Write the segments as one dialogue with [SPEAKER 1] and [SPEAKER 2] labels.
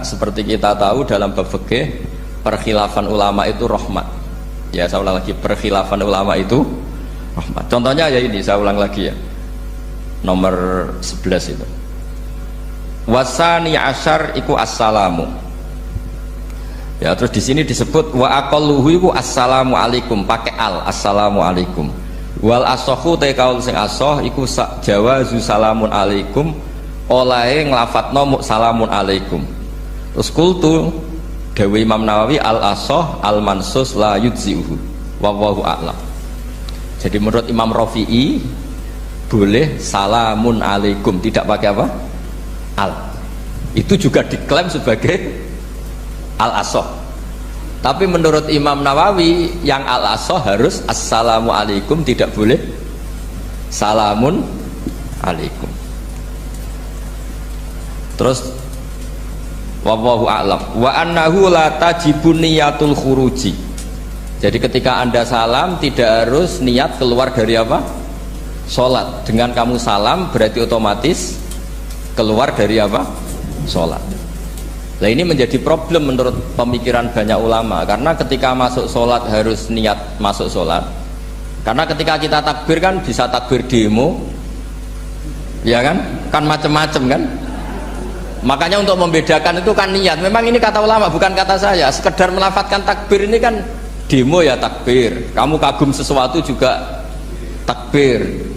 [SPEAKER 1] Seperti kita tahu dalam bab fikih, perkhilafan ulama itu rahmat. Ya, saya ulang lagi, perkhilafan ulama itu rahmat. Contohnya ya ini, saya ulang lagi ya. Nomor 11 itu. Wasani asyar iku assalamu. Ya, terus di sini disebut wa aqalluhu iku assalamu alaikum, pakai al, assalamu alaikum. Wal asohu te kaul sing asoh iku jawazu salamun alaikum, olahe nglafatno salamun alaikum. Terus kultu Dewi Imam Nawawi al asoh al mansus la yudziuhu wallahu a'lam. Jadi menurut Imam Rafi'i boleh salamun alaikum, tidak pakai apa? Al. Itu juga diklaim sebagai al asoh. Tapi menurut Imam Nawawi yang al asoh harus assalamu alaikum, tidak boleh salamun alaikum. Terus wallahu a'lam wa annahu la tajibun niyatul khuruji. Jadi ketika Anda salam tidak harus niat keluar dari apa? Salat. Dengan kamu salam berarti otomatis keluar dari apa? Salat. Nah, ini menjadi problem menurut pemikiran banyak ulama, karena ketika masuk salat harus niat masuk salat. Karena ketika kita takbir kan bisa takbir demo. Ya kan? Kan macam-macam kan? Makanya untuk membedakan itu kan niat. Memang ini kata ulama, bukan kata saya. Sekedar melafadzkan takbir ini kan demo ya takbir. Kamu kagum sesuatu juga takbir.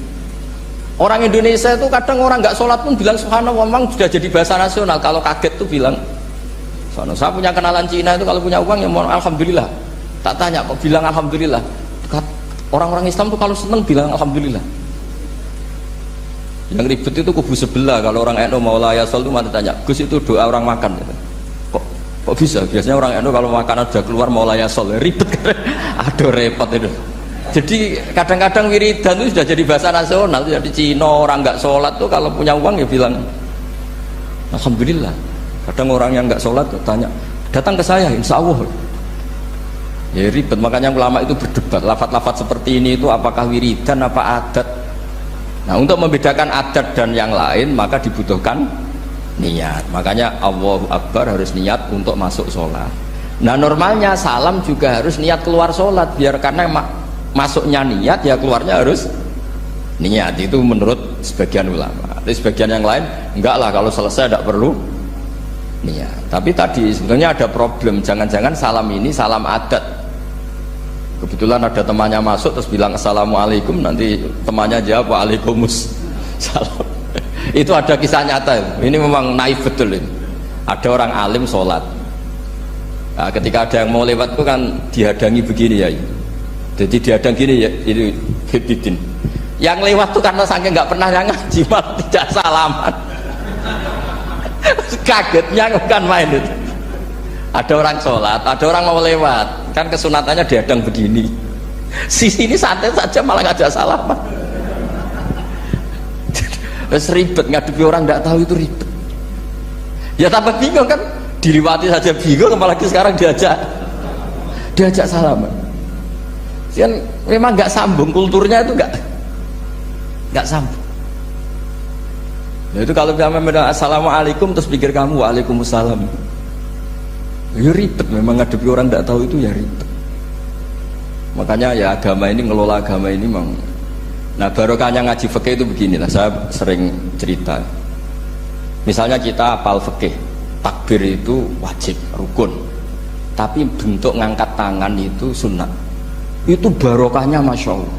[SPEAKER 1] Orang Indonesia itu kadang orang nggak sholat pun bilang subhanallah, memang sudah jadi bahasa nasional. Kalau kaget tuh bilang subhanallah. Saya punya kenalan Cina itu kalau punya uang ya mohon alhamdulillah. Tak tanya kok bilang alhamdulillah. Orang-orang Islam tuh kalau seneng bilang alhamdulillah. Yang ribet itu kubu sebelah. Kalau orang NU mau layasol itu mana tanya, Gus itu doa orang makan gitu. Kok bisa? Biasanya orang NU kalau makanan sudah keluar mau layasol, ribet kan? Aduh repot itu. Jadi kadang-kadang wiridan itu sudah jadi bahasa nasional. Jadi Cina orang nggak sholat tuh kalau punya uang ya bilang alhamdulillah. Kadang orang yang nggak sholat tuh tanya, datang ke saya insya Allah. Ya ribet. Makanya ulama itu berdebat. Lafaz-lafaz seperti ini itu apakah wiridan apa adat? Nah, untuk membedakan adat dan yang lain maka dibutuhkan niat. Makanya Allahu Akbar harus niat untuk masuk sholat. Nah, normalnya salam juga harus niat keluar sholat, biar karena masuknya niat ya keluarnya harus niat. Itu menurut sebagian ulama. Tapi sebagian yang lain enggak lah, kalau selesai tidak perlu niat. Tapi tadi sebenarnya ada problem, jangan-jangan salam ini salam adat. Kebetulan ada temannya masuk terus bilang assalamualaikum, nanti temannya jawab waalaikumsalam. Itu ada kisah nyata. Ini memang naif betul ini. Ada orang alim sholat. Nah, ketika ada yang mau lewat itu kan dihadangi begini ya. Jadi dihadang gini ya, ini Hibidin. Yang lewat tuh karena saking nggak pernah yang ngaji malah tidak salaman. Kagetnya bukan main itu. Ada orang sholat, ada orang mau lewat, kan kesunatannya dihadang begini. Sisi ini santai saja malah ngajak salaman. Terus ribet, ngadepi orang tidak tahu itu ribet. Ya tambah bingung kan, diliwati saja bingung, apalagi sekarang diajak salaman. Kan memang nggak sambung, kulturnya itu nggak sambung. Nah, itu kalau kamu bilang assalamualaikum terus pikir kamu waalaikumsalam. Ya ribet, memang ngadepi orang tidak tahu itu ya ribet. Makanya ya agama ini, ngelola agama ini memang. Nah, barokahnya ngaji fikih itu beginilah, saya sering cerita. Misalnya kita hafal fikih, takbir itu wajib, rukun. Tapi bentuk ngangkat tangan itu sunnah. Itu barokahnya masya Allah.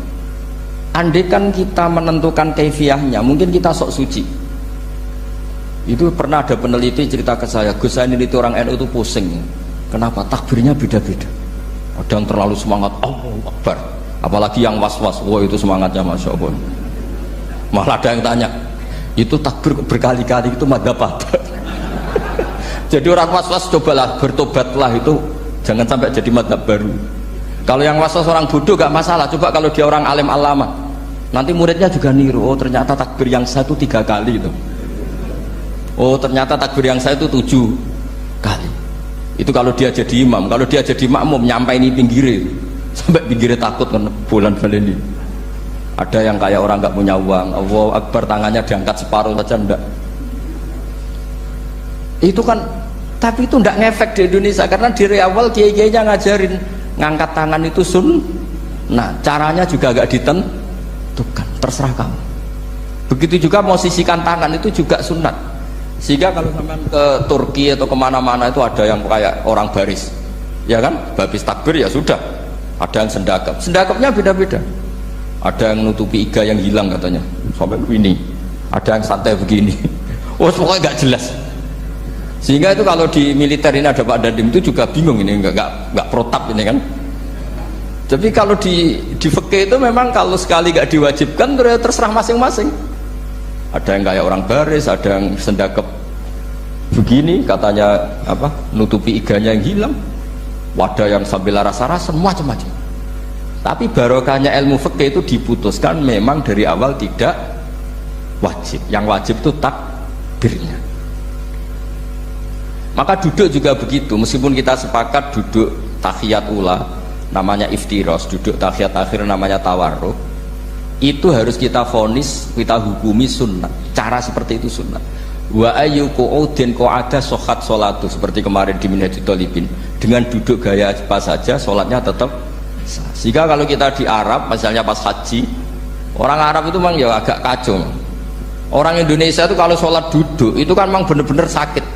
[SPEAKER 1] Andai kan kita menentukan kaifiyahnya, mungkin kita sok suci. Itu pernah ada peneliti cerita ke saya, Gus saya ini orang NU itu pusing. Kenapa? Takbirnya beda-beda. Ada yang terlalu semangat, Allahu Akbar. Apalagi yang was-was, wah itu semangatnya masya Allah. Malah ada yang tanya, itu takbir berkali-kali itu madzhab apa? Jadi orang was-was cobalah bertobatlah, itu jangan sampai jadi madzhab baru. Kalau yang was-was orang bodoh gak masalah. Coba kalau dia orang alim alama, nanti muridnya juga niru. Oh ternyata takbir yang saya itu 3 kali itu. Oh ternyata takbir yang saya itu 7 kali. Itu kalau dia jadi imam. Kalau dia jadi makmum nyampai ini pinggirnya, sampai pinggirnya takut kan bulan baleni. Ada yang kayak orang nggak punya uang, Allahu Akbar tangannya diangkat separuh saja enggak. Itu kan Tapi itu tidak ngefek di Indonesia karena dari awal kiai-kiainya ngajarin ngangkat tangan itu nah caranya juga agak ditentukan, terserah kamu. Begitu juga mau sisihkan tangan itu juga sunat. Sehingga kalau sampai ke Turki atau kemana-mana itu ada yang kayak orang baris, ya kan, habis takbir ya sudah, ada yang sendakapnya beda-beda, ada yang nutupi iga yang hilang katanya sampai begini, ada yang santai begini. Pokoknya nggak jelas. Sehingga itu kalau di militer ini ada Pak Dandim itu juga bingung, ini nggak protap ini kan. Tapi kalau di fikih itu memang kalau sekali nggak diwajibkan terserah masing-masing. Ada yang kayak orang baris, ada yang sendakep begini katanya apa, nutupi iganya yang hilang, wadah yang sambil rasa-rasa, macam-macam. Tapi barokahnya ilmu fikih itu diputuskan memang dari awal tidak wajib. Yang wajib itu takbirnya. Maka duduk juga begitu, meskipun kita sepakat duduk tahiyat ula namanya iftiros, duduk tahiyat akhir namanya tawarruk, itu harus kita vonis, kita hukumi sunnah. Cara seperti itu sunnah. Wa ayyu qu'udin qa'ada sohat sholatu, seperti kemarin di Minhajul Thalibin, dengan duduk gaya apa saja sholatnya tetap sah. Sehingga kalau kita di Arab misalnya pas haji, orang Arab itu memang ya agak kacau. Orang Indonesia itu kalau sholat duduk itu kan memang benar-benar sakit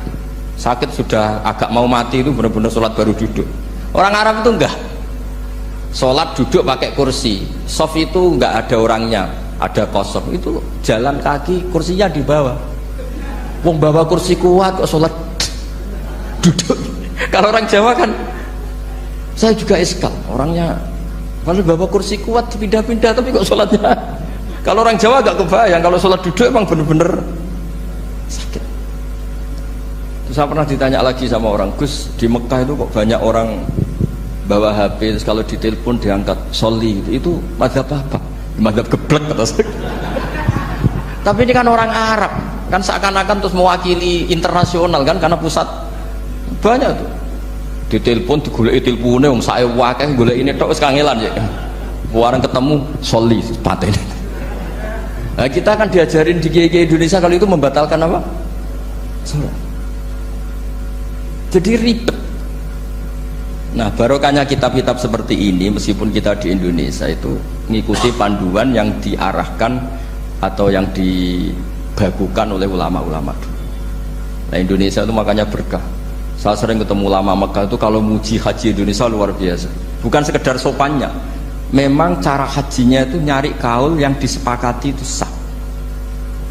[SPEAKER 1] sudah agak mau mati, itu benar-benar sholat baru duduk. Orang Arab itu enggak, sholat duduk pakai kursi, soft itu enggak ada orangnya, ada kosong, itu jalan kaki, kursinya di bawah. Wong bawa kursi kuat kok sholat duduk. Kalau orang Jawa kan, saya juga iskal, orangnya kalau bawa kursi kuat dipindah-pindah tapi kok sholatnya. Kalau orang Jawa agak kebayang, kalau sholat duduk emang bener-bener sakit. Terus saya pernah ditanya lagi sama orang, Gus, di Mekah itu kok banyak orang bawa HP, terus kalau ditelepon diangkat soli, itu mazhab apa? Mazhab geblek kata saya. Tapi ini kan orang Arab, kan seakan-akan terus mewakili internasional kan, karena pusat banyak tuh. Ditelepon digoleki teleponnya, wong saya wakil golek ini tok wis kangelan ya. Warang ketemu soli patene. Nah, kita kan diajarin di kiai Indonesia kalau itu membatalkan apa? Salat. Jadi ribet. Nah, barokahnya kitab-kitab seperti ini, meskipun kita di Indonesia itu mengikuti panduan yang diarahkan atau yang dibagukan oleh ulama-ulama dulu. Nah, Indonesia itu makanya berkah. Saya sering ketemu ulama Mekah itu kalau muji haji Indonesia luar biasa. Bukan sekedar sopannya, memang cara hajinya itu nyari kaul yang disepakati itu sah.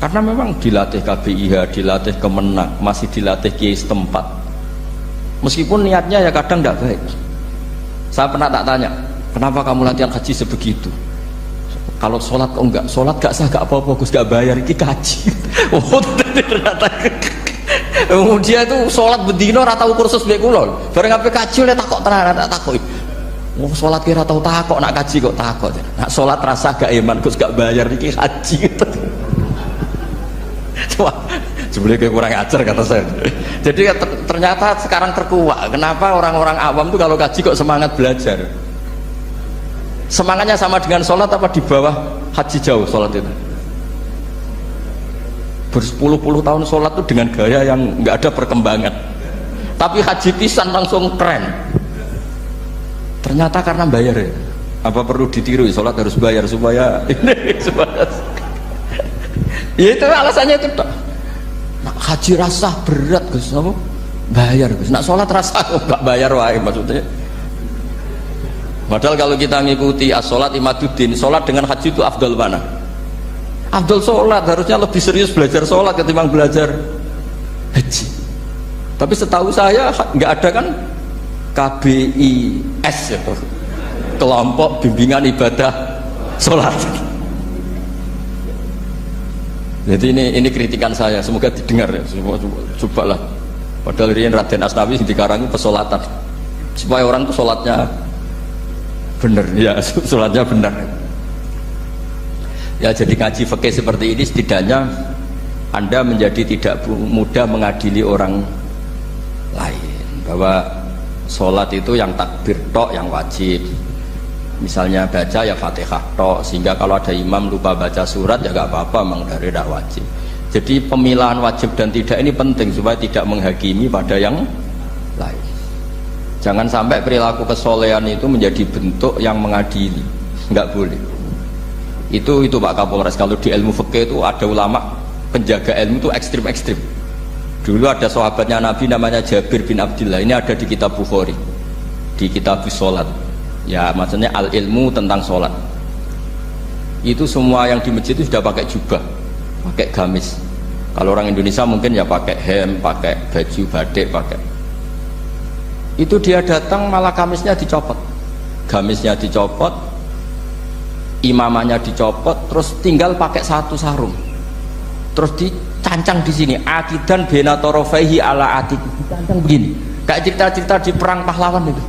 [SPEAKER 1] Karena memang dilatih KBIH, dilatih Kemenang, masih dilatih kiai setempat. Meskipun niatnya ya kadang tidak baik. Saya pernah tak tanya, kenapa kamu latihan haji sebegitu? Kalau sholat kok enggak? Sholat gak sah, gak apa-apa, Gus, gak bayar, ini kaji. Oh, ternyata dia itu sholat bedino ratau kursus baik kulon. Bareng apa kaji oleh takok tenan, tak takok. Oh, sholat kira tahu takok, nak kaji kok takok. Nak sholat rasa gak iman, Gus, gak bayar, ini kaji. Wah, sebenarnya kurang ajar kata saya. Jadi ternyata sekarang terkuak. Kenapa orang-orang awam tuh kalau kaji kok semangat belajar? Semangatnya sama dengan sholat apa di bawah haji jauh sholat itu? Berpuluh-puluh tahun sholat tuh dengan gaya yang nggak ada perkembangan. Tapi haji pisan langsung keren. Ternyata karena bayar ya. Apa perlu ditiru? Sholat harus bayar supaya ini supaya. Ya itu alasannya itu. Nak haji rasa berat Gus, apa? Bayar Gus. Nak sholat rasa nggak bayar wae maksudnya. Padahal kalau kita ngikuti as-sholat imaduddin, sholat dengan haji itu afdal mana? Afdal sholat, harusnya lebih serius belajar sholat ketimbang belajar haji. Tapi setahu saya nggak ada kan KBIS ya, kelompok bimbingan ibadah sholat. Jadi ini kritikan saya, semoga didengar ya, cobalah. Padahal ini Raden Asnawi yang dikarangi pesolatan supaya orang itu sholatnya benar, ya sholatnya benar. Ya jadi ngaji fikih seperti ini setidaknya Anda menjadi tidak mudah mengadili orang lain, bahwa sholat itu yang takbir tok yang wajib. Misalnya baca ya Fatihah tok, sehingga kalau ada imam lupa baca surat ya gak apa-apa, memang dari tidak wajib. Jadi pemilahan wajib dan tidak ini penting supaya tidak menghakimi pada yang lain. Jangan sampai perilaku kesolehan itu menjadi bentuk yang mengadili, nggak boleh. Itu Pak Kapolres. Kalau di ilmu fikih itu ada ulama penjaga ilmu itu ekstrim-ekstrim. Dulu ada sahabatnya Nabi namanya Jabir bin Abdillah. Ini ada di kitab Bukhari, di kitab sholat. Ya maksudnya al ilmu tentang sholat. Itu semua yang di masjid itu sudah pakai jubah, pakai gamis. Kalau orang Indonesia mungkin ya pakai hem, pakai baju batik, pakai. Itu dia datang malah gamisnya dicopot, gamisnya dicopot, imamannya dicopot, terus tinggal pakai satu sarung, terus dicancang di sini akidan benatorofehi ala atik, dicancang begini, kayak cerita-cerita di perang pahlawan itu,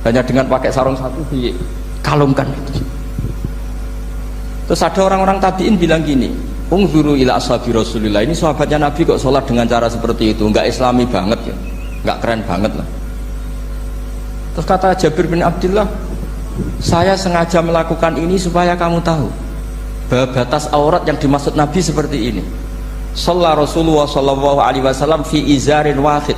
[SPEAKER 1] hanya dengan pakai sarung satu dikalungkan itu. Terus ada orang-orang tabiin bilang gini, ungzuru ila ashabi Rasulillah, ini sahabatnya Nabi kok sholat dengan cara seperti itu, nggak islami banget ya, nggak keren banget lah. Terus kata Jabir bin Abdillah, saya sengaja melakukan ini supaya kamu tahu bahwa batas aurat yang dimaksud Nabi seperti ini. Shalla Rasulullah sallallahu alaihi wasallam fi izarin wahid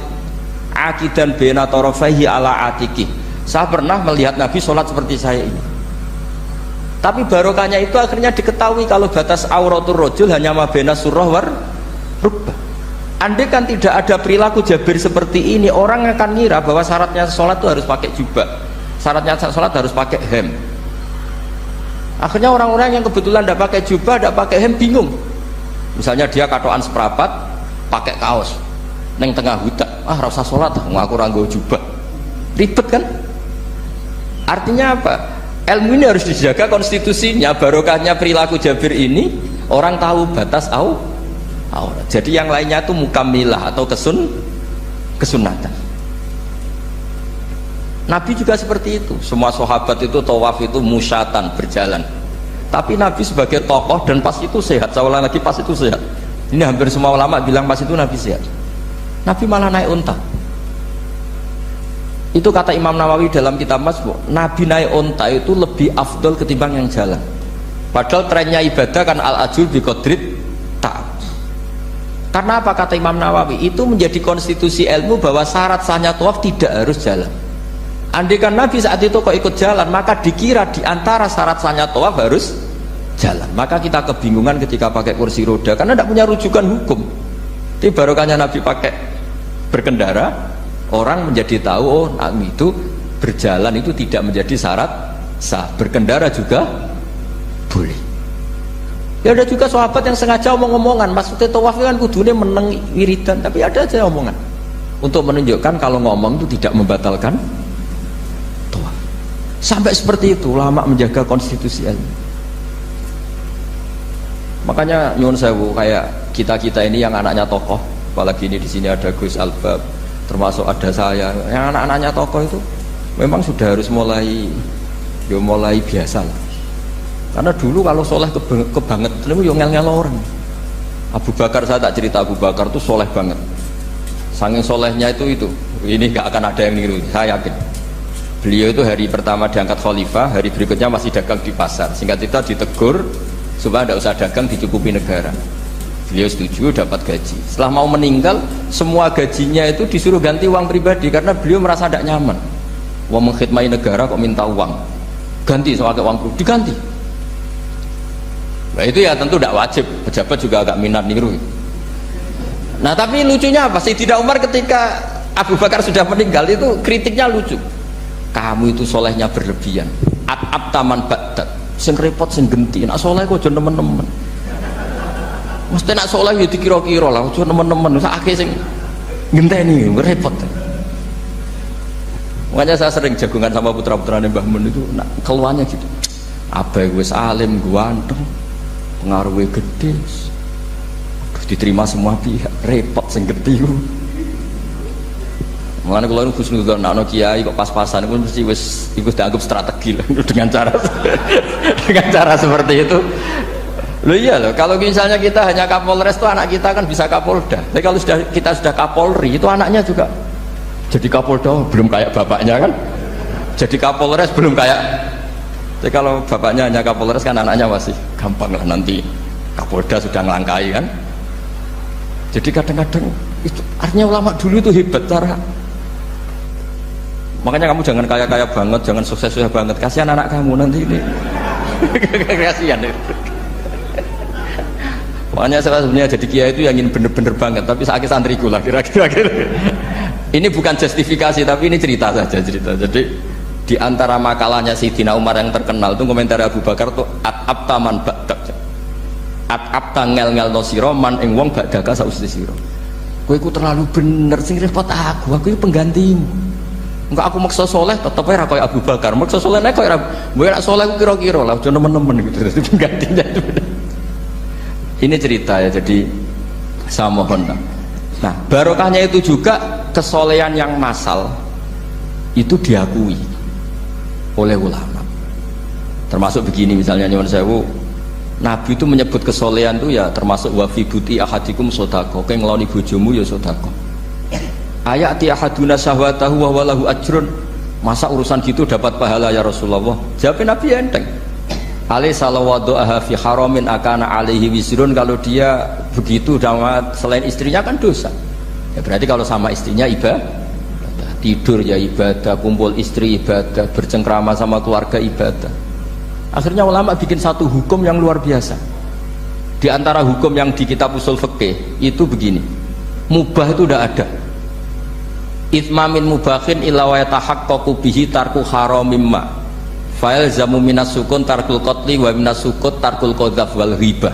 [SPEAKER 1] akidan baina tarafaihi ala atiki. Saya pernah melihat Nabi sholat seperti saya ini. Tapi barokahnya itu akhirnya diketahui kalau batas auratul rajul hanya mabena surah war rukbah. Andai kan tidak ada perilaku Jabir seperti ini, orang akan ngira bahwa syaratnya sholat itu harus pakai jubah, syaratnya sholat harus pakai hem. Akhirnya orang-orang yang kebetulan tidak pakai jubah, tidak pakai hem bingung. Misalnya dia katoan seprapat, pakai kaos, neng tengah hutan, rasa sholat, ngaku ranggo jubah, ribet kan? Artinya apa? Ilmu ini harus dijaga konstitusinya. Barokahnya perilaku Jabir ini orang tahu batas aurat. Jadi yang lainnya itu mukamilah atau kesunatan. Nabi juga seperti itu. Semua sahabat itu tawaf itu musyatan, berjalan. Tapi Nabi sebagai tokoh dan pas itu sehat. Saya ulang lagi, pas itu sehat. Ini hampir semua ulama bilang pas itu Nabi sehat. Nabi malah naik unta. Itu kata Imam Nawawi dalam kitab Masmu', Nabi naik onta itu lebih afdol ketimbang yang jalan. Padahal trennya ibadah kan al-ajul biqadrit ta'at. Karena apa kata Imam Nawawi? Itu menjadi konstitusi ilmu bahwa syarat sahnya tawaf tidak harus jalan. Andai kan Nabi saat itu kok ikut jalan, maka dikira di antara syarat sahnya tawaf harus jalan. Maka kita kebingungan ketika pakai kursi roda karena tidak punya rujukan hukum. Tapi barokahnya Nabi pakai berkendara, orang menjadi tahu, oh itu berjalan itu tidak menjadi syarat sah, berkendara juga boleh. Ya ada juga sahabat yang sengaja omong-omongan, maksudnya tawaf kan kudunya meneng wiridan, tapi ada aja omongan untuk menunjukkan kalau ngomong itu tidak membatalkan tawaf. Sampai seperti itu ulama menjaga konstitusi ilmu. Makanya nyuwun sewu, kayak kita ini yang anaknya tokoh, apalagi ini di sini ada Gus Albab, termasuk ada saya, yang anak-anaknya tokoh itu memang sudah harus mulai biasa lah. Karena dulu kalau soleh kebanget itu yang ngel-ngel orang. Abu Bakar, saya tak cerita, Abu Bakar itu soleh banget, saking solehnya itu ini gak akan ada yang niru, saya yakin. Beliau itu hari pertama diangkat khalifah, hari berikutnya masih dagang di pasar. Singkat cerita ditegur supaya tidak usah dagang, dicukupi negara. Beliau setuju, dapat gaji. Setelah mau meninggal, semua gajinya itu disuruh ganti uang pribadi karena beliau merasa tidak nyaman. Uang mengkhidmati negara kok minta uang, ganti soal uang pribadi, diganti. Nah itu ya tentu tidak wajib, pejabat juga agak minat niru. Nah tapi lucunya apa? Sayyidina Umar ketika Abu Bakar sudah meninggal itu kritiknya lucu. Kamu itu solehnya berlebihan. At taman badat, sing repot sing genti. Nak soleh kok jangan temen-temen. Mesti nak soleh ya dikira-kira lah, cuma temen-temen. Sakit sing ngenteni repot. Makanya saya sering jagungan sama putra-putranya Mbah Mun itu, nak keluarnya gitu. Abai wis alim, ganteng, pengaruhnya gede, terus diterima semua pihak, repot sing gede. Makanya kalau khusnudon nak kiai kok pas-pasan itu mesti wis dianggap strategi lah dengan cara seperti itu. Loh iya loh, kalau misalnya kita hanya Kapolres itu anak kita kan bisa Kapolda. Tapi kalau kita sudah Kapolri itu anaknya juga jadi Kapolda, belum kayak bapaknya kan. Jadi Kapolres belum kayak. Jadi kalau bapaknya hanya Kapolres kan anaknya masih gampang lah, nanti Kapolda sudah ngelangkai kan. Jadi kadang-kadang itu artinya ulama dulu itu hebat cara Makanya kamu jangan kaya-kaya banget, jangan sukses-sukses banget, kasihan anak kamu nanti ini. Kasihan. Makanya saya sebenarnya jadi kiai itu yang ingin bener-bener banget, tapi sakit santriku lah kira-kira. Ini bukan justifikasi, tapi ini cerita saja cerita. Jadi di antara makalahnya Sayyidina Umar yang terkenal itu komentar Abu Bakar tuh at-abta man ba'dak. At-abta ngel-ngel no siro man ing wong ba'daka sausti siro. Kowe iku terlalu bener sing repot aku iku penggantimu. Enggak aku maksa soleh tetep ora koyo Abu Bakar. Maksa soleh nek koyo kowe nek soleh ku kira-kira lah aja nemen-nemen gitu. Dadi penggantinya. Ini cerita ya, jadi saya mohon. Nah, barokahnya itu juga kesolehan yang massal itu diakui oleh ulama. Termasuk begini misalnya nyuwun sewu, Nabi itu menyebut kesolehan itu ya termasuk wa fi buti ahadikum sodako, kowe ngeloni bojomu ya sodako. Ayati ahaduna syahwatahu wa walahu ajrun. Masa urusan gitu dapat pahala ya Rasulullah? Jawab Nabi enteng. Ali salawadu'aha fi haramin akana alaihi wisrun. Kalau dia begitu selain istrinya kan dosa. Ya berarti kalau sama istrinya ibadah. Tidur ya ibadah, kumpul istri ibadah, bercengkrama sama keluarga ibadah. Akhirnya ulama bikin satu hukum yang luar biasa. Di antara hukum yang di kitab usul fikih itu begini, mubah itu udah ada. Itsmamin mubahin illa wa yatahaqqaqu bihi tarku haramim ma. Fa'il zamu minas sukun tarkul qatli wa minas sukut tarkul qadzaf wal ghibah.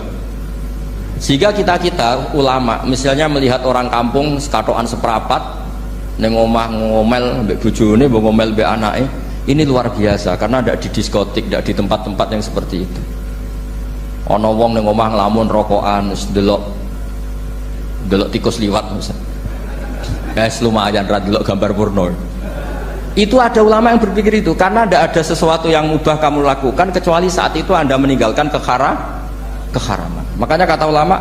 [SPEAKER 1] Sehingga kita ulama misalnya melihat orang kampung sekatokan seperapat neng omah ngomel mbek bojone, mbok ngomel mbek anake, ini luar biasa karena tidak di diskotik, tidak di tempat-tempat yang seperti itu. Ana wong neng omah nglamun rokokan, wis delok tikus liwat misalnya. Lumayan ra delok gambar porno. Itu ada ulama yang berpikir itu karena tidak ada sesuatu yang mubah kamu lakukan kecuali saat itu Anda meninggalkan keharaman. Makanya kata ulama,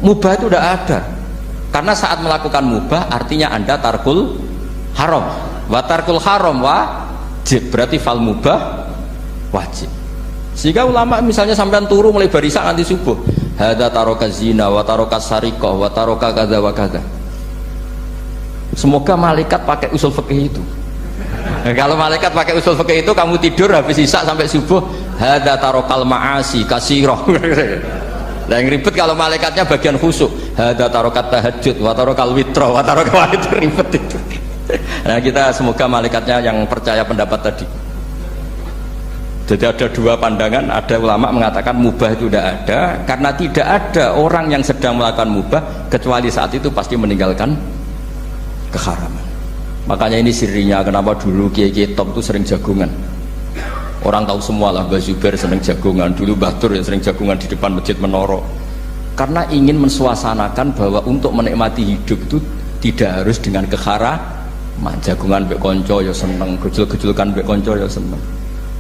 [SPEAKER 1] mubah itu tidak ada. Karena saat melakukan mubah artinya Anda tarkul haram. Wa tarkul haram wajib, berarti fal mubah wajib. Sehingga ulama misalnya sampean turu mulai barisak nanti subuh, hadza taraka zina wa taraka sariqah wa taraka kadza wa kadza. Semoga malaikat pakai usul fikih itu. Kalau malaikat pakai usul fikih itu, kamu tidur habis isya sampai subuh, hadza tarakal ma'asi kasirah. Nah yang ribet kalau malaikatnya bagian khusuk, hadza tarakat tahajud wa tarakal witra wa tarakal itu ribet itu. Nah kita semoga malaikatnya yang percaya pendapat tadi. Jadi ada dua pandangan, ada ulama mengatakan mubah itu tidak ada karena tidak ada orang yang sedang melakukan mubah kecuali saat itu pasti meninggalkan keharaman. Makanya ini sirinya kenapa dulu kiai-kiai top itu sering jagungan. Orang tahu semua lah, Mbah Zubair sering jagungan, dulu Mbah Tur yang sering jagungan di depan Masjid Menoro. Karena ingin mensuasanakan bahwa untuk menikmati hidup itu tidak harus dengan keharaman. Jagungan mbek konco ya seneng, gejul-gejulkan mbek konco ya seneng.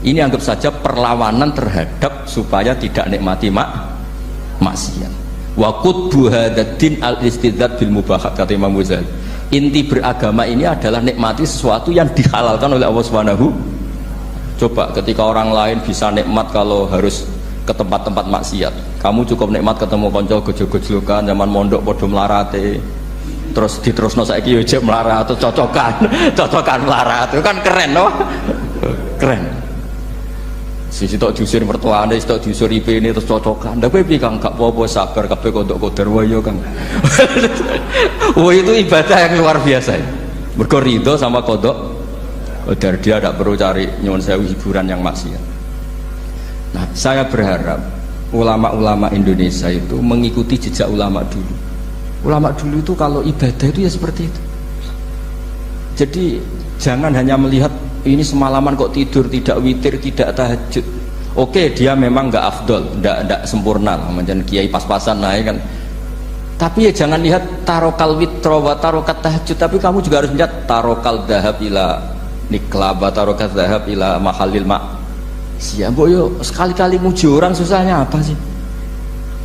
[SPEAKER 1] Ini anggap saja perlawanan terhadap supaya tidak nikmati maksiat. Wa qutbu hadzal al-istidzad bil mubahat, kata Imam Ghazali. Inti beragama ini adalah nikmati sesuatu yang dihalalkan oleh Allah Subhanahu. Coba ketika orang lain bisa nikmat kalau harus ke tempat-tempat maksiat, kamu cukup nikmat ketemu konco gejol-gejolukan zaman mondok podo melarate, terus diterusno saiki yo jek melarat atau cocokan melarat itu kan keren loh. Keren. Sisi tok diusir mertuane, sisi tok diusir IP ini terus cocokan. Ndak kowe piye Kang, gak apa-apa sabar kabeh kodok kodar wae yo Kang. Wah itu ibadah yang luar biasa. Mergo ridho sama kodok kodar, dia tidak perlu cari nyuwun sewu hiburan yang maksiat. Nah, saya berharap ulama-ulama Indonesia itu mengikuti jejak ulama dulu. Ulama dulu itu kalau ibadah itu ya seperti itu. Jadi jangan hanya melihat ini semalaman kok tidur, tidak witir, tidak tahajud. Oke, dia memang nggak afdol, nggak sempurna lah, macam kiai pas-pasan naik kan. Tapi ya jangan lihat tarokal witro wa tarokat tahajud, tapi kamu juga harus lihat tarokal dahab ila nikla wa tarokat dahab ila mahalil mak. Siapa boyo sekali-kali muji orang susahnya apa sih?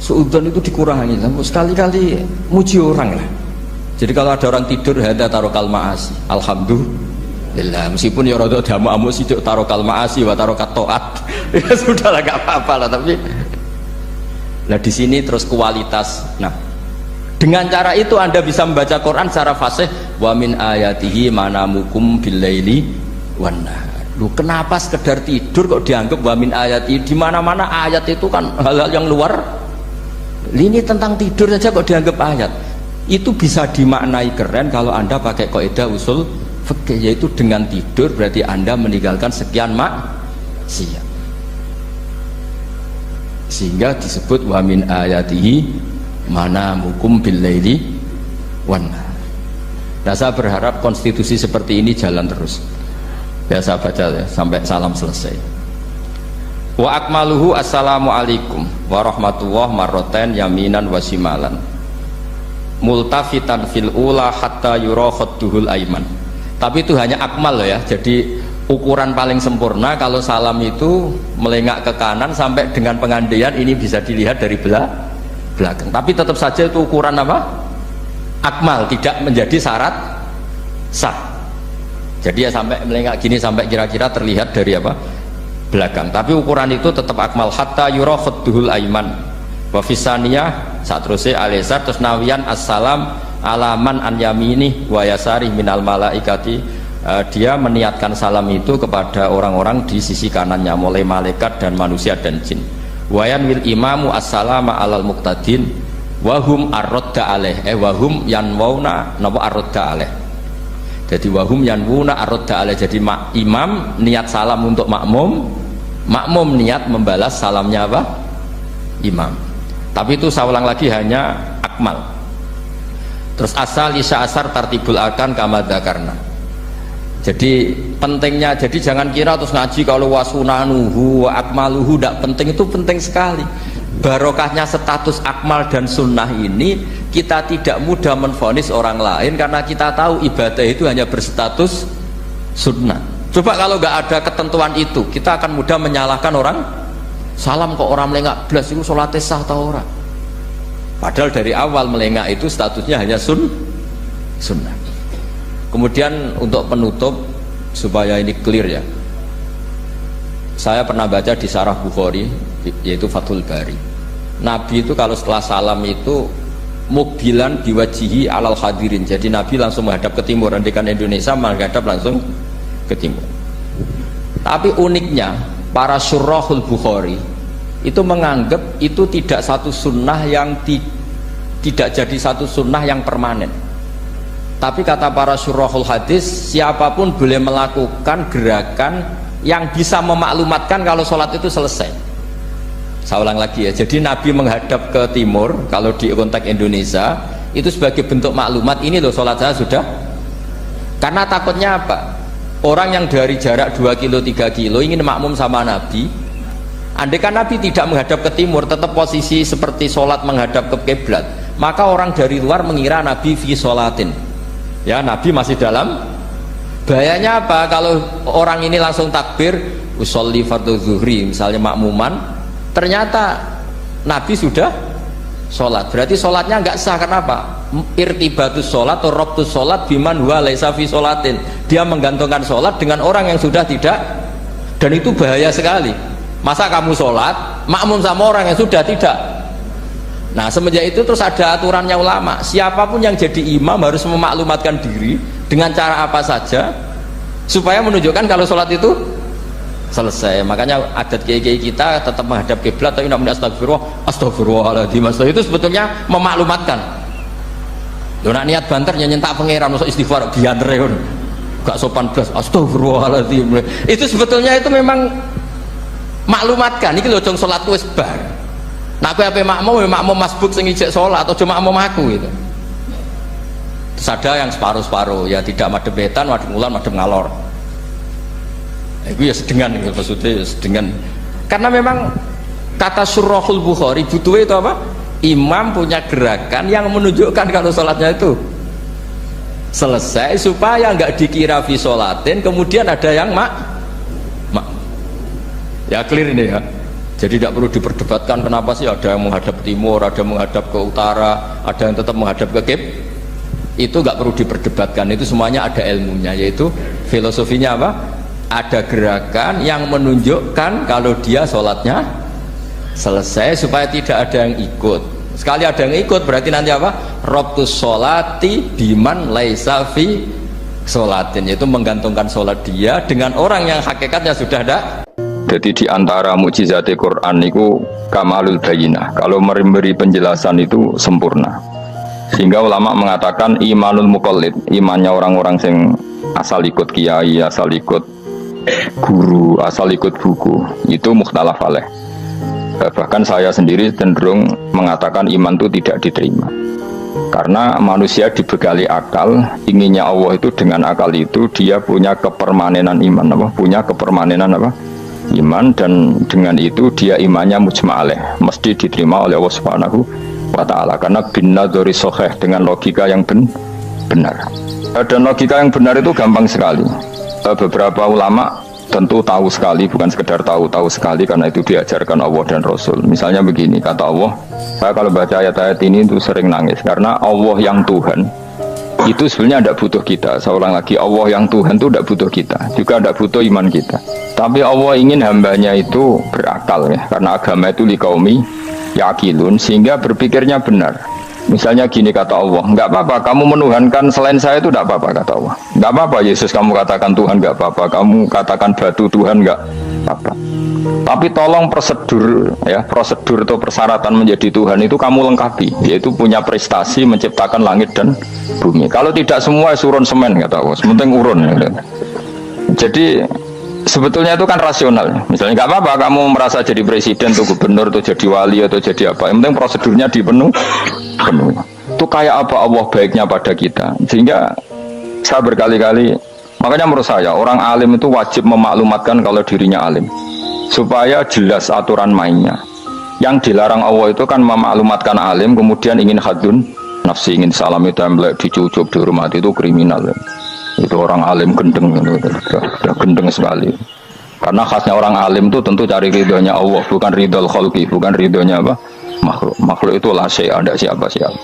[SPEAKER 1] Suudzon itu dikurangi, sekali-kali muji orang lah. Jadi kalau ada orang tidur hada tarokal maasi, alhamdulillah, meskipun ya rada damu sidik tarokal maasi wa tarokat toat, ya sudahlah nggak apa-apa lah. Tapi nah di sini terus kualitas. Nah dengan cara itu Anda bisa membaca Quran secara fasih. Wa min ayatihi manamukum billaili wan nahar. Lu kenapa sekedar tidur kok dianggap wa min ayati? Di mana-mana ayat itu kan hal-hal yang luar. Ini tentang tidur saja kok dianggap ayat. Itu bisa dimaknai keren kalau Anda pakai kaidah usul fikih, yaitu dengan tidur berarti Anda meninggalkan sekian maksiat. Sehingga disebut wa min ayatihi manamukum bil laili wan nahar. Nah, saya berharap konstitusi seperti ini jalan terus. Biasa baca ya, sampai salam selesai. Wa akmaluhu assalamualaikum warahmatullahi marroten yaminan wasimalan multafitan fil ula hatta yura khadduhul aiman. Tapi itu hanya akmal ya, jadi ukuran paling sempurna kalau salam itu melengak ke kanan sampai dengan pengandaian ini bisa dilihat dari belakang. Tapi tetap saja itu ukuran apa? Akmal, tidak menjadi syarat sah. Jadi ya sampai melengak gini sampai kira-kira terlihat dari apa? Belakang. Tapi ukuran itu tetap akmal hatta yura khadduhul aiman. Wa fisaniyah satruse alisar terus nawian assalam alaman an yamini wa yasari minal malaikati. Dia meniatkan salam itu kepada orang-orang di sisi kanannya mulai malaikat dan manusia dan jin. Wayan wil imamu assalama alal muqtadin wahum arrodda alaih wahum yanwauna napa arrodda alaih. Jadi wahum yanwuna arrodda alaih. Jadi imam niat salam untuk makmum, makmum niat membalas salamnya apa? Imam. Tapi itu saya ulang lagi hanya akmal. Terus asal isya asar tartibul akan kama dzakarna. Jadi pentingnya, jadi jangan kira terus ngaji kalau wasunanuhu wa akmaluhu tidak penting. Itu penting sekali. Barokahnya status akmal dan sunnah ini, kita tidak mudah menvonis orang lain karena kita tahu ibadah itu hanya berstatus sunnah. Coba kalau nggak ada ketentuan itu, kita akan mudah menyalahkan orang. Salam kok orang melengak belas itu sholatnya sah atau orang? Padahal dari awal melengak itu statusnya hanya sunnah. Kemudian untuk penutup supaya ini clear ya, saya pernah baca di Syarah Bukhari yaitu Fathul Bari, Nabi itu kalau setelah salam itu mukbilan biwajihi alal hadirin. Jadi Nabi langsung menghadap ke timur, andikan Indonesia menghadap langsung ke timur. Tapi uniknya para syurahul Bukhari itu menganggap itu tidak satu sunnah yang tidak jadi satu sunnah yang permanen. Tapi kata para syurahul hadis, siapapun boleh melakukan gerakan yang bisa memaklumatkan kalau sholat itu selesai. Saya ulang lagi ya, jadi Nabi menghadap ke timur kalau di konteks Indonesia itu sebagai bentuk maklumat, ini loh sholat saya sudah. Karena takutnya apa? Orang yang dari jarak 2 kilo 3 kilo ingin makmum sama Nabi, andai kan Nabi tidak menghadap ke timur, tetap posisi seperti sholat menghadap ke kiblat, maka orang dari luar mengira Nabi fi sholatin. Ya, Nabi masih dalam. Bahayanya apa? Kalau orang ini langsung takbir usolli fardhu zuhri misalnya makmuman, ternyata Nabi sudah sholat, berarti sholatnya nggak sah. Kenapa? Irtibatus sholat atau robtus sholat biman huwa laisa fi sholatin. Dia menggantungkan sholat dengan orang yang sudah tidak, dan itu bahaya sekali. Masa kamu sholat makmum sama orang yang sudah tidak? Nah, semenjak itu terus ada aturannya ulama, siapapun yang jadi imam harus memaklumatkan diri dengan cara apa saja supaya menunjukkan kalau sholat itu selesai. Makanya adat kiai-kiai kita tetap menghadap kiblat tapi namanya astagfirullahaladzim. Itu sebetulnya memaklumatkan. Loh, nak niat banter nyentak pangeran masuk istighfar biantre gak sopan belas astagfirullahaladzim. Itu sebetulnya itu memang maklumatkan iki lho jong salatku wis bar. Nah aku apa makmum masbuk sing ijek sholat atau cuma makmum aku gitu. Terus ada yang separuh-separuh ya, tidak madhep wetan, madhep ngulon, madhep ngalor. Itu ya sedengan gitu, maksudnya sedengan. Karena memang kata Syurahul Bukhari butuh itu apa? Imam punya gerakan yang menunjukkan kalau sholatnya itu selesai supaya nggak dikira fi sholatin kemudian ada yang ya clear ini ya. Jadi tidak perlu diperdebatkan kenapa sih ada yang menghadap timur, ada yang menghadap ke utara, ada yang tetap menghadap ke kib. Itu nggak perlu diperdebatkan, itu semuanya ada ilmunya, yaitu filosofinya apa? Ada gerakan yang menunjukkan kalau dia sholatnya selesai supaya tidak ada yang ikut. Sekali ada yang ikut berarti nanti apa? Robtus sholati biman laisa fi sholatin, yaitu menggantungkan sholat dia dengan orang yang hakikatnya sudah ada.
[SPEAKER 2] Jadi di antara mukjizat Quran itu kamalul bayinah. Kalau memberi penjelasan itu sempurna. Sehingga ulama mengatakan imanul muqallid, imannya orang-orang yang asal ikut kiai, asal ikut guru, asal ikut buku, itu mukhtalaf alaih. Bahkan saya sendiri cenderung mengatakan iman itu tidak diterima. Karena manusia dibekali akal, inginnya Allah itu dengan akal itu dia punya kepermanenan iman, punya kepermanenan iman, dan dengan itu dia imannya mujma'aleh, mesti diterima oleh Allah Subhanahu wa ta'ala. Karena bin nadzari soheh, dengan logika yang benar. Dan logika yang benar itu gampang sekali. Beberapa ulama tentu tahu sekali, bukan sekedar tahu sekali, karena itu diajarkan Allah dan Rasul. Misalnya begini, kata Allah, saya kalau baca ayat-ayat ini itu sering nangis, karena Allah yang Tuhan itu sebenarnya tidak butuh kita. Saya ulang lagi, Allah yang Tuhan itu tidak butuh kita, juga tidak butuh iman kita. Tapi Allah ingin hambanya itu berakal, ya, karena agama itu liqaumi yaqilun, sehingga berpikirnya benar. Misalnya gini kata Allah, nggak apa-apa kamu menuhankan selain saya, itu nggak apa-apa kata Allah. Nggak apa-apa Yesus kamu katakan Tuhan, nggak apa-apa kamu katakan batu Tuhan, nggak apa-apa. Tapi tolong prosedur atau persyaratan menjadi Tuhan itu kamu lengkapi, yaitu punya prestasi menciptakan langit dan bumi. Kalau tidak semua surun semen kata Allah, sementing urun. Gitu. Jadi sebetulnya itu kan rasional. Misalnya nggak apa-apa kamu merasa jadi presiden atau gubernur atau jadi wali atau jadi apa, yang penting prosedurnya dipenuhi. Itu kayak apa Allah baiknya pada kita. Sehingga saya berkali-kali, makanya menurut saya orang alim itu wajib memaklumatkan kalau dirinya alim, supaya jelas aturan mainnya. Yang dilarang Allah itu kan memaklumatkan alim kemudian ingin hadun nafsi, ingin salami template, dicucuk, dihormati, itu kriminal. Itu orang alim gendeng, sudah gendeng sekali. Karena khasnya orang alim itu tentu cari ridhonya Allah, bukan ridhol khalqi, bukan ridhonya apa? Makhluk itu lah ada siapa-siapa.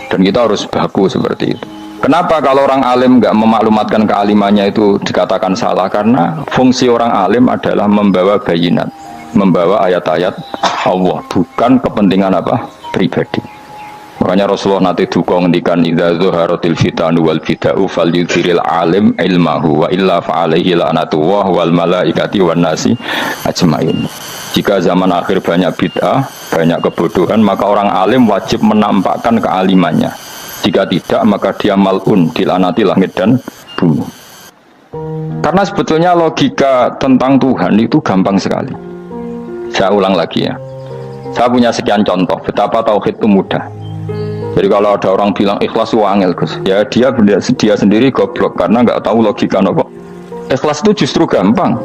[SPEAKER 2] Dan kita harus baku seperti itu. Kenapa kalau orang alim nggak memaklumatkan kealimannya itu dikatakan salah? Karena fungsi orang alim adalah membawa bayinat, membawa ayat-ayat Allah, bukan kepentingan pribadi. Makanya Rasulullah nanti duka ngendikan idza zuharatil fitanu wal bid'u falyudhiril alim ilmahu wa illa fa'alaihi la'natullah wal malaikati wan nasi ajmain. Jika zaman akhir banyak bid'ah, banyak kebodohan, maka orang alim wajib menampakkan kealimannya. Jika tidak, maka dia mal'un, dilaknati langit dan bumi. Karena sebetulnya logika tentang Tuhan itu gampang sekali. Saya ulang lagi ya. Saya punya sekian contoh betapa tauhid itu mudah. Jadi kalau ada orang bilang ikhlas itu angel, Gus, ya dia sendiri goblok karena nggak tahu logika nopo. Ikhlas itu justru gampang.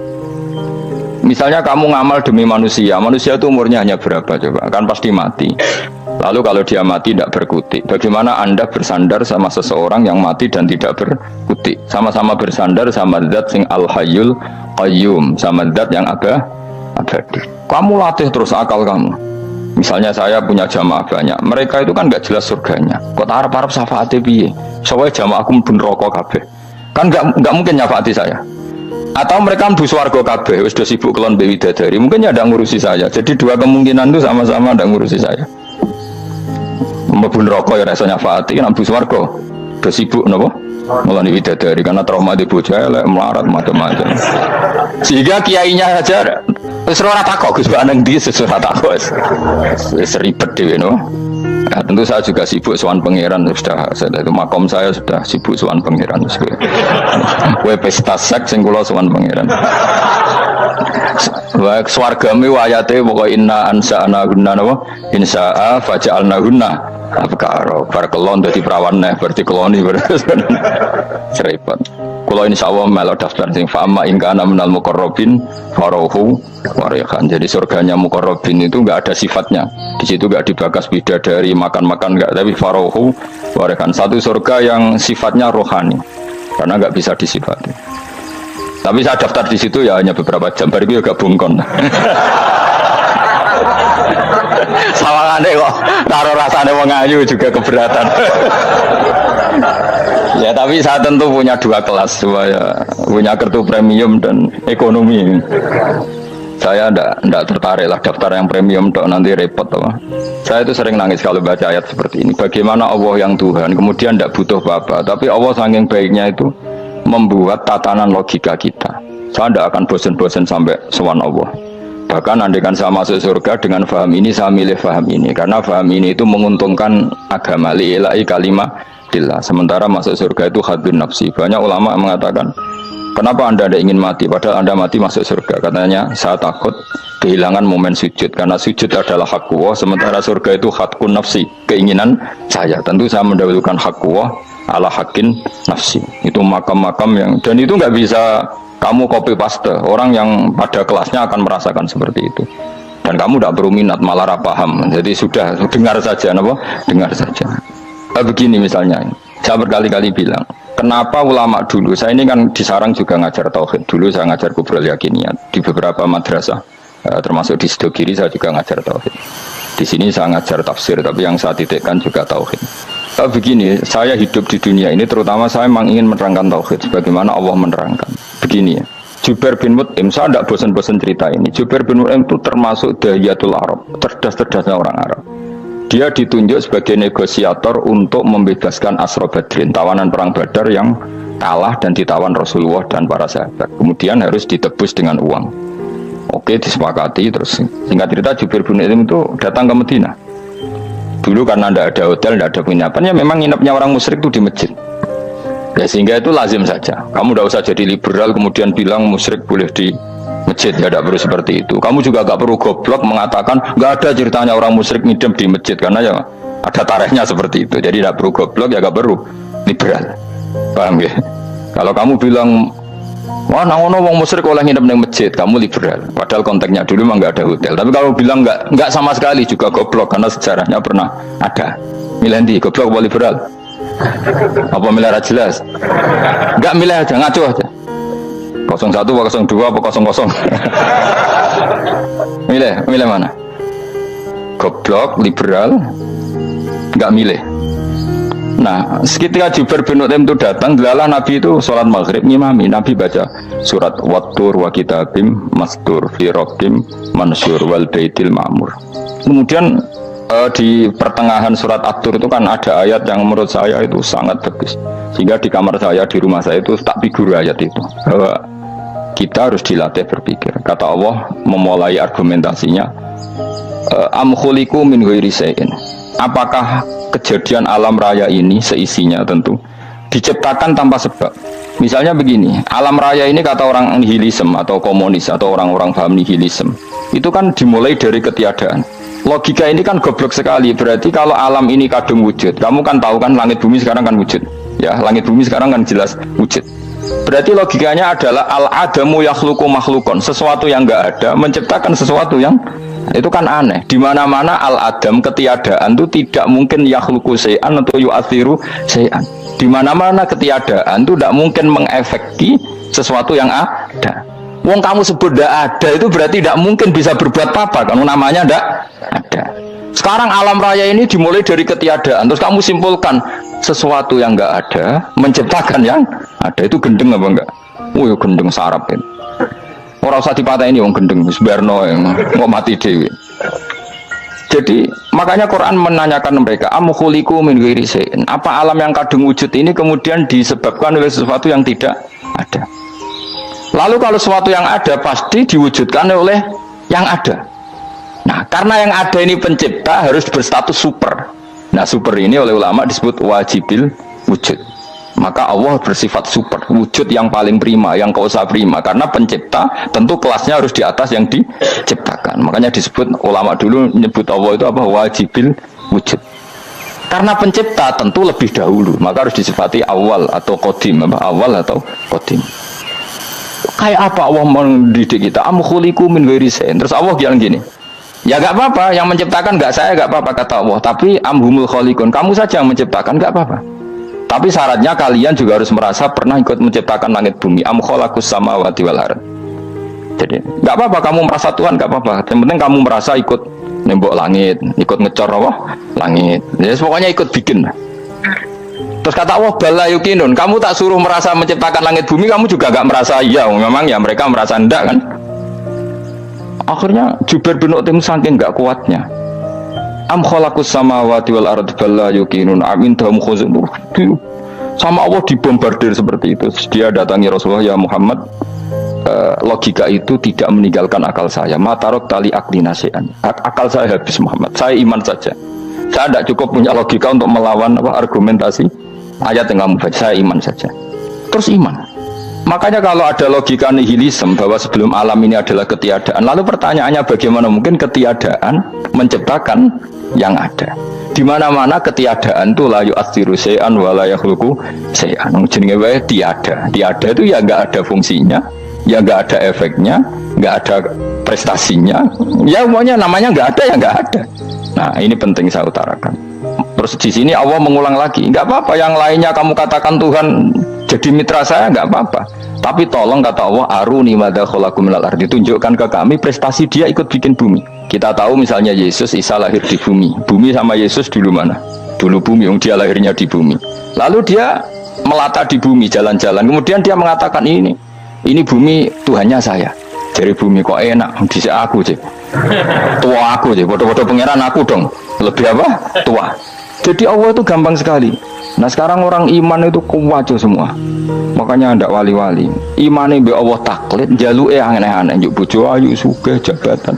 [SPEAKER 2] Misalnya kamu ngamal demi manusia itu umurnya hanya berapa coba? Kan pasti mati. Lalu kalau dia mati tidak berkutik, bagaimana Anda bersandar sama seseorang yang mati dan tidak berkutik? Sama-sama bersandar sama zat sing al-hayyul qayyum, sama zat yang abadi. Kamu latih terus akal kamu. Misalnya saya punya jamaah banyak, mereka itu kan nggak jelas surganya. Kok harap-harap syafaatnya piye? Soalnya jamaahku mlebu neraka kabeh. Kan nggak mungkin nyafaati saya. Atau mereka mlebu swarga kabeh, wis do sibuk kelon mbek widadari. Mungkin ya ndak ngurusi saya. Jadi dua kemungkinan itu sama-sama ndak ngurusi saya. Mlebu neraka ya rasa nyafaati, nek mlebu swarga do sibuk napa? Mulane widadari karena trauma di bocah elek melarat macam-macam. Sehingga kiainya saja wis ora takok Gus Baneng ndi sesuatu takok wis ribet dhewe no. Nah, tentu saya juga sibuk sowan pangeran sudah itu makom saya sudah sibuk sowan pangeran wis kowe pesta seks sing kula sowan pangeran. Wa swargame ayate pokoke inna ansa'na gunna napa insa'a faja'alna gunna abkaro bar kelon dadi perawan neh berarti keloni serepot. Kula insyaallah melok daftar sing fa'ama in kana minal muqarrabin farohu warihan. Jadi surganya muqarrabin itu enggak ada sifatnya. Di situ enggak dibakas bidadari makan-makan enggak, tapi farohu warihan. Satu surga yang sifatnya rohani. Karena enggak bisa disifati. Tapi saya daftar di situ ya hanya beberapa jam, baru itu agak bungkon. Sawangane kok karo rasane wong ayu juga keberatan. Ya tapi saya tentu punya dua kelas, punya kartu premium dan ekonomi. Saya enggak tertarik lah daftar yang premium dok, nanti repot apa. Saya itu sering nangis kalau baca ayat seperti ini. Bagaimana Allah yang Tuhan kemudian enggak butuh apa-apa, tapi Allah saking baiknya itu membuat tatanan logika kita. Saya tidak akan bosan-bosan sampai sowan Allah. Bahkan andaikan saya masuk surga dengan faham ini, saya milih faham ini. Karena faham ini itu menguntungkan agama, li'ilai kalimatillah. Sementara masuk surga itu hadun nafsi. Banyak ulama mengatakan, kenapa anda tidak ingin mati? Padahal anda mati masuk surga. Katanya, saya takut kehilangan momen sujud. Karena sujud adalah hak Allah. Sementara surga itu hakun nafsi. Keinginan saya. Tentu saya mendahulukan hak Allah ala hakin nafsi. Itu makam-makam yang, dan itu nggak bisa kamu copy paste. Orang yang pada kelasnya akan merasakan seperti itu. Dan kamu tidak perlu minat, malah paham. Jadi sudah dengar saja, apa? Dengar saja. Begini misalnya, saya berkali-kali bilang, kenapa ulama dulu? Saya ini kan di Sarang juga ngajar tauhid. Dulu saya ngajar kubrul yakiniyat di beberapa madrasah, termasuk di Sidogiri saya juga ngajar tauhid. Di sini saya ngajar tafsir, tapi yang saya titikkan juga tauhid. Begini, saya hidup di dunia ini terutama saya memang ingin menerangkan tauhid sebagaimana Allah menerangkan. Begini ya, Jubair bin Mut'im, saya tidak bosan-bosan cerita ini. Jubair bin Mut'im itu termasuk dahiyatul Arab, cerdas-cerdasnya orang Arab. Dia ditunjuk sebagai negosiator untuk membebaskan Asra Badrin, tawanan perang Badar yang kalah dan ditawan Rasulullah dan para sahabat. Kemudian harus ditebus dengan uang. Oke, disepakati. Terus singkat cerita Jubair bin Mut'im itu datang ke Madinah. Dulu karena tidak ada hotel, tidak ada penginapan, ya memang nginepnya orang musyrik itu di masjid. Ya sehingga itu lazim saja. Kamu tidak usah jadi liberal kemudian bilang musyrik boleh di masjid, ya tidak perlu seperti itu. Kamu juga tidak perlu goblok mengatakan nggak ada ceritanya orang musyrik ngidam di masjid, karena ya ada tarikhnya seperti itu. Jadi tidak perlu goblok, ya nggak perlu liberal. Paham ya? Kalau kamu bilang wah, nangono wong musyrik oleh nginep di masjid, kamu liberal. Padahal konteksnya dulu memang nggak ada hotel. Tapi kalau bilang nggak sama sekali juga goblok, karena sejarahnya pernah ada. Milih di goblok apa liberal? Apa milih jelas? Nggak milih aja, ngaco aja. 01 apa 02 apa 00. Milih mana? Goblok, liberal, nggak milih. Nah, ketika Jubair bin Mut'im itu datang, delalah Nabi itu sholat maghrib ngimami. Nabi baca surat Wattur wa kitabim mastur fi rabbim mansur wal baitil ma'mur. Kemudian di pertengahan surat At-Tur itu kan ada ayat yang menurut saya itu sangat bagus. Sehingga di kamar saya, di rumah saya itu tak figur ayat itu. Bahwa kita harus dilatih berpikir. Kata Allah memulai argumentasinya, am khuliqu min ghairi syai'in. Apakah kejadian alam raya ini seisinya tentu diciptakan tanpa sebab? Misalnya begini, alam raya ini kata orang nihilisme atau komunis atau orang-orang paham nihilisme, itu kan dimulai dari ketiadaan. Logika ini kan goblok sekali. Berarti kalau alam ini kadung wujud, kamu kan tahu kan langit bumi sekarang kan wujud. Ya, langit bumi sekarang kan jelas wujud. Berarti logikanya adalah al-adamu yakhluqu makhlukon, sesuatu yang enggak ada menciptakan sesuatu yang itu kan aneh. Di mana-mana al-adam ketiadaan itu tidak mungkin yakhluqu syai'an atau yu'athiru syai'an. Di mana-mana ketiadaan itu tidak mungkin mengefekti sesuatu yang ada. Wong kamu sebut tidak ada itu berarti tidak mungkin bisa berbuat apa-apa karena namanya tidak ada. Sekarang alam raya ini dimulai dari ketiadaan, terus kamu simpulkan sesuatu yang enggak ada menciptakan yang ada. Itu gendeng apa enggak? Oh ya gendeng sarap kan. Orang usah dipatahin wong gendeng wis barno mau mati dewi. Jadi makanya Quran menanyakan mereka, am khuliqu min ghairi syai'in. Apa alam yang kadung wujud ini kemudian disebabkan oleh sesuatu yang tidak ada? Lalu kalau sesuatu yang ada pasti diwujudkan oleh yang ada. Nah, karena yang ada ini pencipta harus berstatus super. Nah, super ini oleh ulama disebut wajibil wujud. Maka Allah bersifat super, wujud yang paling prima, yang kausa prima. Karena pencipta tentu kelasnya harus di atas yang diciptakan. Makanya disebut ulama dulu menyebut Allah itu apa? Wajibil wujud. Karena pencipta tentu lebih dahulu, maka harus disifati awal atau qadim, apa? Awal atau qadim. Kayak apa Allah mendidik kita? Am khuliqu min ghairi syai'in. Terus Allah bilang gini, ya gak apa-apa, yang menciptakan gak saya, gak apa-apa kata Allah. Tapi amhumul khaliqun, kamu saja yang menciptakan, gak apa-apa. Tapi syaratnya kalian juga harus merasa pernah ikut menciptakan langit bumi. Am khalaqus samawati wal ardh. Jadi gak apa-apa kamu merasa Tuhan, gak apa-apa. Yang penting kamu merasa ikut nembok langit, ikut ngecor apa? Langit. Jadi pokoknya ikut bikin. Terus kata Allah bala yukinun, kamu tak suruh merasa menciptakan langit bumi, kamu juga gak merasa iya. Memang ya mereka merasa enggak kan. Akhirnya Jubair bin Mut'im saking gak kuatnya. Am khalaqus samawati wal ardh bala yukinun am indahum khuzun. Sama Allah dibombardir seperti itu. Dia datangi Rasulullah, ya Muhammad, logika itu tidak meninggalkan akal saya. Matarok tali akli nasian. Akal saya habis Muhammad. Saya iman saja. Saya tidak cukup punya logika untuk melawan argumentasi ayat yang kamu baca. Saya iman saja. Terus iman. Makanya kalau ada logika nihilisme bahwa sebelum alam ini adalah ketiadaan, lalu pertanyaannya bagaimana mungkin ketiadaan menciptakan yang ada? Di mana-mana ketiadaan itu la yu'atsiru syai'an wa la yakhluqu syai'an. Jenenge wae tiada. Tiada itu ya enggak ada fungsinya, ya enggak ada efeknya, enggak ada prestasinya. Ya semuanya namanya enggak ada ya enggak ada. Nah, ini penting saya utarakan. Terus di sini Allah mengulang lagi, enggak apa-apa yang lainnya kamu katakan Tuhan jadi mitra saya enggak apa-apa. Tapi tolong kata Allah, aruni madza khalaqu minal ardi, tunjukkan ke kami prestasi dia ikut bikin bumi. Kita tahu misalnya Yesus, Isa lahir di bumi. Bumi sama Yesus dulu mana? Dulu bumi, dia lahirnya di bumi. Lalu dia melata di bumi, jalan-jalan. Kemudian dia mengatakan ini bumi Tuhannya saya. Jadi bumi kok enak, dhisik aku sih. Tua aku sih, bodoh-bodoh pangeran aku dong. Lebih apa? Tua. Jadi Allah itu gampang sekali. Nah sekarang orang iman itu kuwaco semua. Makanya ndak wali-wali. Imane mbek Allah taklid, jaluke aneh-aneh, njuk bojo ayu sugih jabatan.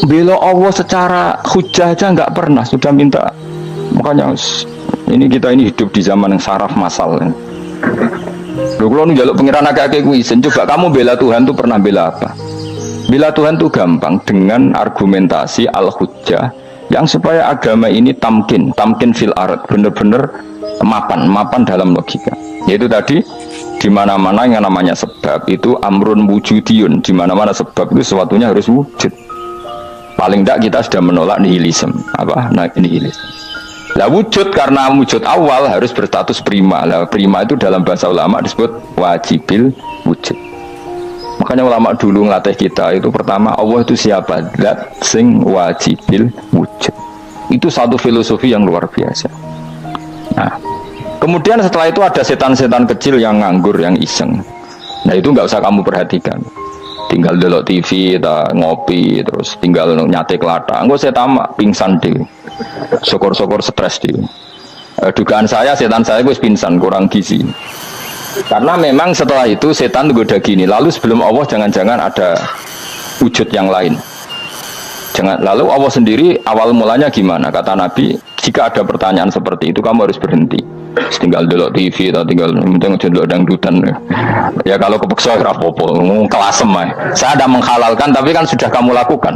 [SPEAKER 2] Bela Allah secara hujah aja nggak pernah, sudah minta. Makanya kita ini hidup di zaman yang saraf masal. Lho kalau njaluk pengiran akeh-akeh kuwi izin, coba kamu bela Tuhan tuh pernah bela apa? Bela Tuhan tuh gampang dengan argumentasi al-hujjah yang supaya agama ini tamkin fil ard, bener-bener mapan dalam logika. Yaitu tadi di mana-mana yang namanya sebab itu amrun wujudiyun, di mana-mana sebab itu sesuatunya harus wujud. Paling tidak kita sudah menolak nihilisme. Nihilisme. Lah wujud, karena wujud awal harus berstatus prima. Lah prima itu dalam bahasa ulama disebut wajibil wujud. Makanya ulama dulu ngelatih kita itu pertama, Allah itu siapa? Zat sing wajibil wujud. Itu satu filosofi yang luar biasa. Nah, kemudian setelah itu ada setan-setan kecil yang nganggur, yang iseng. Nah itu nggak usah kamu perhatikan. Tinggal delok TV, ngopi, terus tinggal nyate kelata. Enggak saya tamak pingsan deh. Syukur-syukur stres deh. Dugaan saya setan saya gue pingsan, kurang gizi. Karena memang setelah itu setan goda gini. Lalu sebelum Allah jangan-jangan ada wujud yang lain. Lalu Allah sendiri awal mulanya gimana? Kata Nabi, jika ada pertanyaan seperti itu kamu harus berhenti. Tinggal delok TV atau tinggal delok dangdutan. Ya kalau kepeksa rapopo, kelasem ae. Saya ada menghalalkan tapi kan sudah kamu lakukan.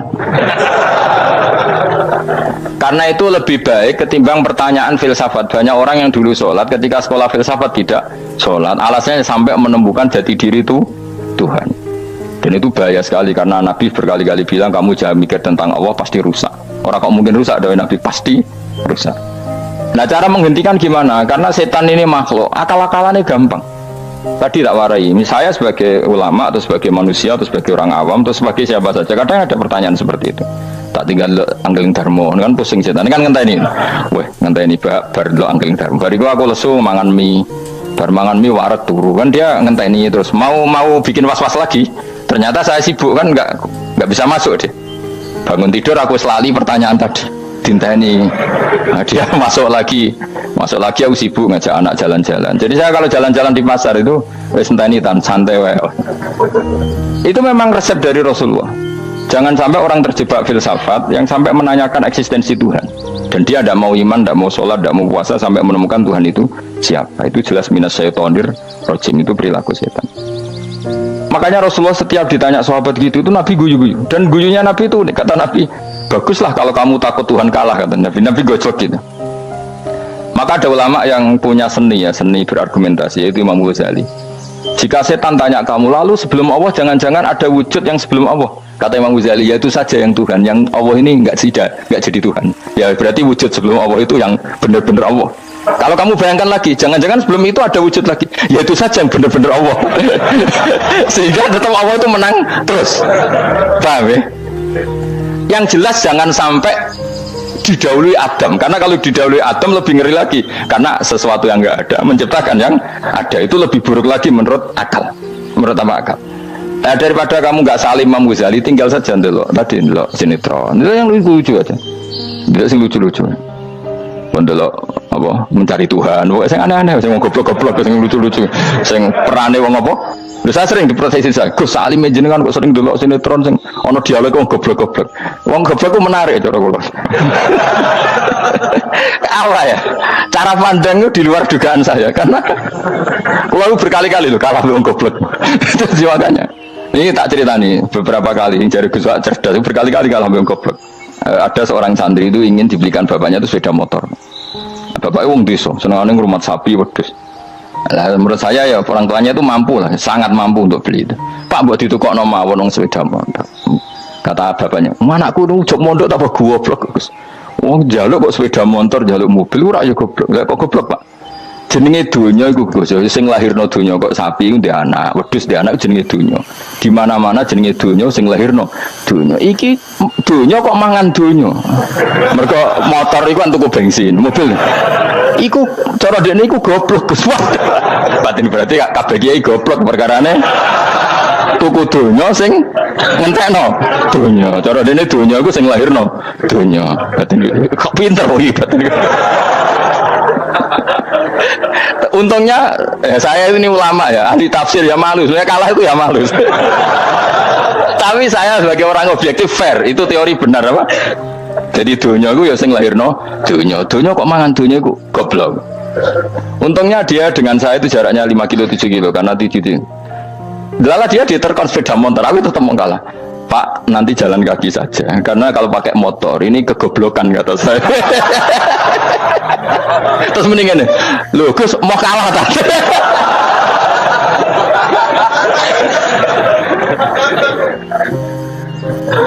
[SPEAKER 2] Karena itu lebih baik ketimbang pertanyaan filsafat. Banyak orang yang dulu sholat ketika sekolah filsafat tidak sholat. Alasannya sampai menemukan jati diri itu Tuhan. Dan itu bahaya sekali karena Nabi berkali-kali bilang kamu jangan mikir tentang Allah pasti rusak. Orang kok mungkin rusak, dari Nabi pasti rusak. Nah cara menghentikan gimana? Karena setan ini makhluk, akal-akalannya gampang. Tadi tak warai, saya sebagai ulama atau sebagai manusia atau sebagai orang awam atau sebagai siapa saja, kadang ada pertanyaan seperti itu. Tak tinggal anggeling dharma, kan pusing setan. Ini kan ngenteni. Ngenteni bar lo anggeling dharma. Bariku aku lesu mangan mie. Bar mangan mie waret turu. Kan dia ngenteni terus mau bikin was-was lagi. Ternyata saya sibuk kan enggak bisa masuk deh. Bangun tidur aku selali pertanyaan tadi. Dinteni. Nah, dia masuk lagi aku sibuk ngajak anak jalan-jalan. Jadi saya kalau jalan-jalan di pasar itu wis enteni tan santai wae. Itu memang resep dari Rasulullah. Jangan sampai orang terjebak filsafat yang sampai menanyakan eksistensi Tuhan. Dan dia tidak mau iman, tidak mau sholat, tidak mau puasa sampai menemukan Tuhan itu siapa. Itu jelas minas syaitonir rajim, itu perilaku setan. Makanya Rasulullah setiap ditanya sahabat gitu itu Nabi guyu-guyu. Dan guyunya Nabi itu kata Nabi, baguslah kalau kamu takut Tuhan kalah, kata Nabi. Nabi gojok gitu. Maka ada ulama yang punya seni berargumentasi, yaitu Imam Ghazali. Jika setan tanya kamu, lalu sebelum Allah jangan-jangan ada wujud yang sebelum Allah. Kata Imam Ghazali, ya itu saja yang Tuhan. Yang Allah ini enggak jadi Tuhan. Ya berarti wujud sebelum Allah itu yang benar-benar Allah. Kalau kamu bayangkan lagi, jangan-jangan sebelum itu ada wujud lagi. Ya itu saja yang benar-benar Allah. Sehingga tetap Allah itu menang terus. Paham ya? Yang jelas jangan sampai didahului Adam, karena kalau didahului Adam lebih ngeri lagi, karena sesuatu yang enggak ada menciptakan yang ada, itu lebih buruk lagi menurut akal. Menurut akal. Nah, daripada kamu nggak salim Imam Ghazali, tinggal saja ndelok tadi ndelok sinetron. Itu yang lucu aja. Ndelok sing lucu-lucu. Ndelok apa mencari Tuhan. Wong sing aneh-aneh, sing goblok-goblok, sing lucu-lucu, sing perane wong apa? Lha saya sering diproteksi saya. Gus Salim jenengan kok sering delok sinetron sing ana dialog wong goblok-goblok. Wong goblok ku menarik cara kula. Apa ya? Cara pandang itu di luar dugaan saya karena kula berkali-kali lho kalah wong goblok. Itu makanya. Ini tak cerita nih beberapa kali jari Gus Wak cerdas berkali-kali kalah wong goblok. Ada seorang santri itu ingin dibelikan bapaknya itu sepeda motor. Bapaknya wong desa, senengane ngrumat sapi wedhus. Lah menurut saya ya orang tuanya itu mampu lah, sangat mampu untuk beli itu. Pak buat ditukokno mawon wong sepeda motor. Kata bapaknya, "Anakku nu jog mondok apa goblok, Gus." Wong njaluk kok sepeda motor, njaluk mobil ora ya goblok. Lah kok goblok, Pak? Jenenge donya iku Gus, sing lahirno donya kok sapi ku ndek anak, wedhus ndek anak jenenge donya. Di mana-mana jenenge donya sing lahirno donya. Iki donya kok mangan donya. Mergo motor iku kan tuku bensin, mobil. Iku cara dekne iku goblok Gus. Batin berarti kabeh kiai goblok perkarane tuku donya sing ngentekno donya. Cara dekne donya iku sing lahirno donya. Batin kok pinter iki batin. Untungnya saya ini ulama ya, ahli tafsir ya malu, saya kalah itu ya malu. Tapi saya sebagai orang objektif fair, itu teori benar apa? Jadi dunia itu ya sing lahirno dunia kok mangan dunia itu goblok. Untungnya dia dengan saya itu jaraknya 5 kilo 7 kilo karena titik. Lala dia diterkon sepeda motor, aku tetap mau kalah. Pak, nanti jalan kaki saja, karena kalau pakai motor ini kegoblokan kata saya. Terus mendingan nih, lu Gus mau kalah tak?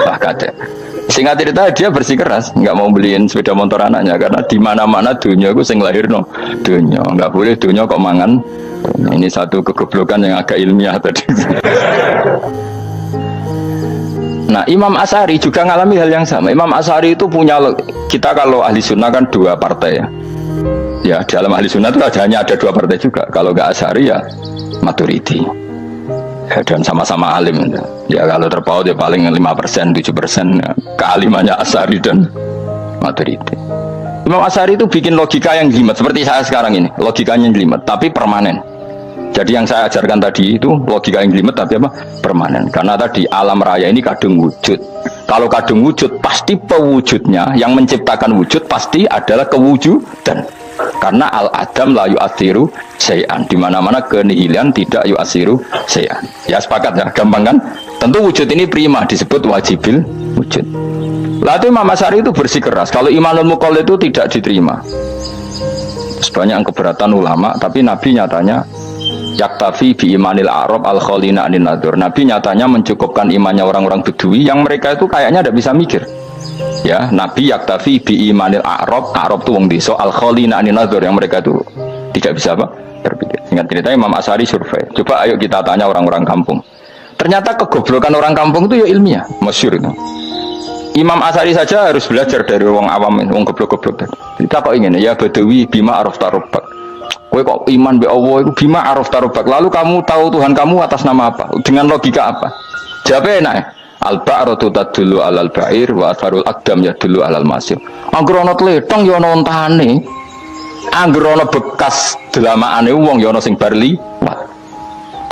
[SPEAKER 2] Wah kacau. Singkat cerita dia bersikeras, nggak mau beliin sepeda motor anaknya karena di mana-mana dunia gue sing lahirno dunia, nggak boleh dunia kok mangan. Ini satu kegoblokan yang agak ilmiah tadi. Nah, Imam Asy'ari juga ngalami hal yang sama. Imam Asy'ari itu punya, kita kalau ahli sunnah kan 2 partai ya. Ya, dalam ahli sunnah itu hanya ada 2 partai juga. Kalau nggak Asy'ari ya Maturidi. Ya, dan sama-sama alim. Ya kalau terpaut ya paling 5%, 7% ya. Kealimannya Asy'ari dan Maturidi. Imam Asy'ari itu bikin logika yang jelimet seperti saya sekarang ini. Logikanya jelimet tapi permanen. Jadi yang saya ajarkan tadi itu logika yang jelimet tapi apa? Permanen. Karena tadi alam raya ini kadung wujud. Kalau kadung wujud pasti pewujudnya yang menciptakan wujud pasti adalah kewujudan. Karena al-adam la yu'athiru syai'an. Di mana-mana kenihilan tidak yu'athiru syai'an. Ya sepakat ya, gampang kan? Tentu wujud ini prima disebut wajibil wujud. Lalu Imam Asy'ari itu bersikeras kalau imanul muqallid itu tidak diterima. Sebanyak keberatan ulama, tapi Nabi nyatanya yaktafi bi imanil Arab al khalina anin nadur. Nabi nyatanya mencukupkan imannya orang-orang Bedui yang mereka itu kayaknya tidak bisa mikir. Ya, Nabi yaktafi bi imanil Arab itu wong desa al khalina anin nadur yang mereka itu tidak bisa apa? Berpikir. Singkat cerita Imam Asy'ari survei. Coba ayo kita tanya orang-orang kampung. Ternyata kegoblokan orang kampung itu ya ilmiah, masyhur itu. Imam Asy'ari saja harus belajar dari wong awam, wong goblok-goblok tadi. Kita kok ingin ya Badawi bima arafta rabbak. Kowe kok iman be Allah itu bima arafta rabbak. Lalu kamu tahu Tuhan kamu atas nama apa? Dengan logika apa? Jawabnya enak. Al-ba'ratu tadullu 'alal ba'ir wa atharul aqdam yadullu 'alal masir. Angger ana tletong ya ana ontane. Angger ana bekas delamaane wong ya ana sing bar liwat.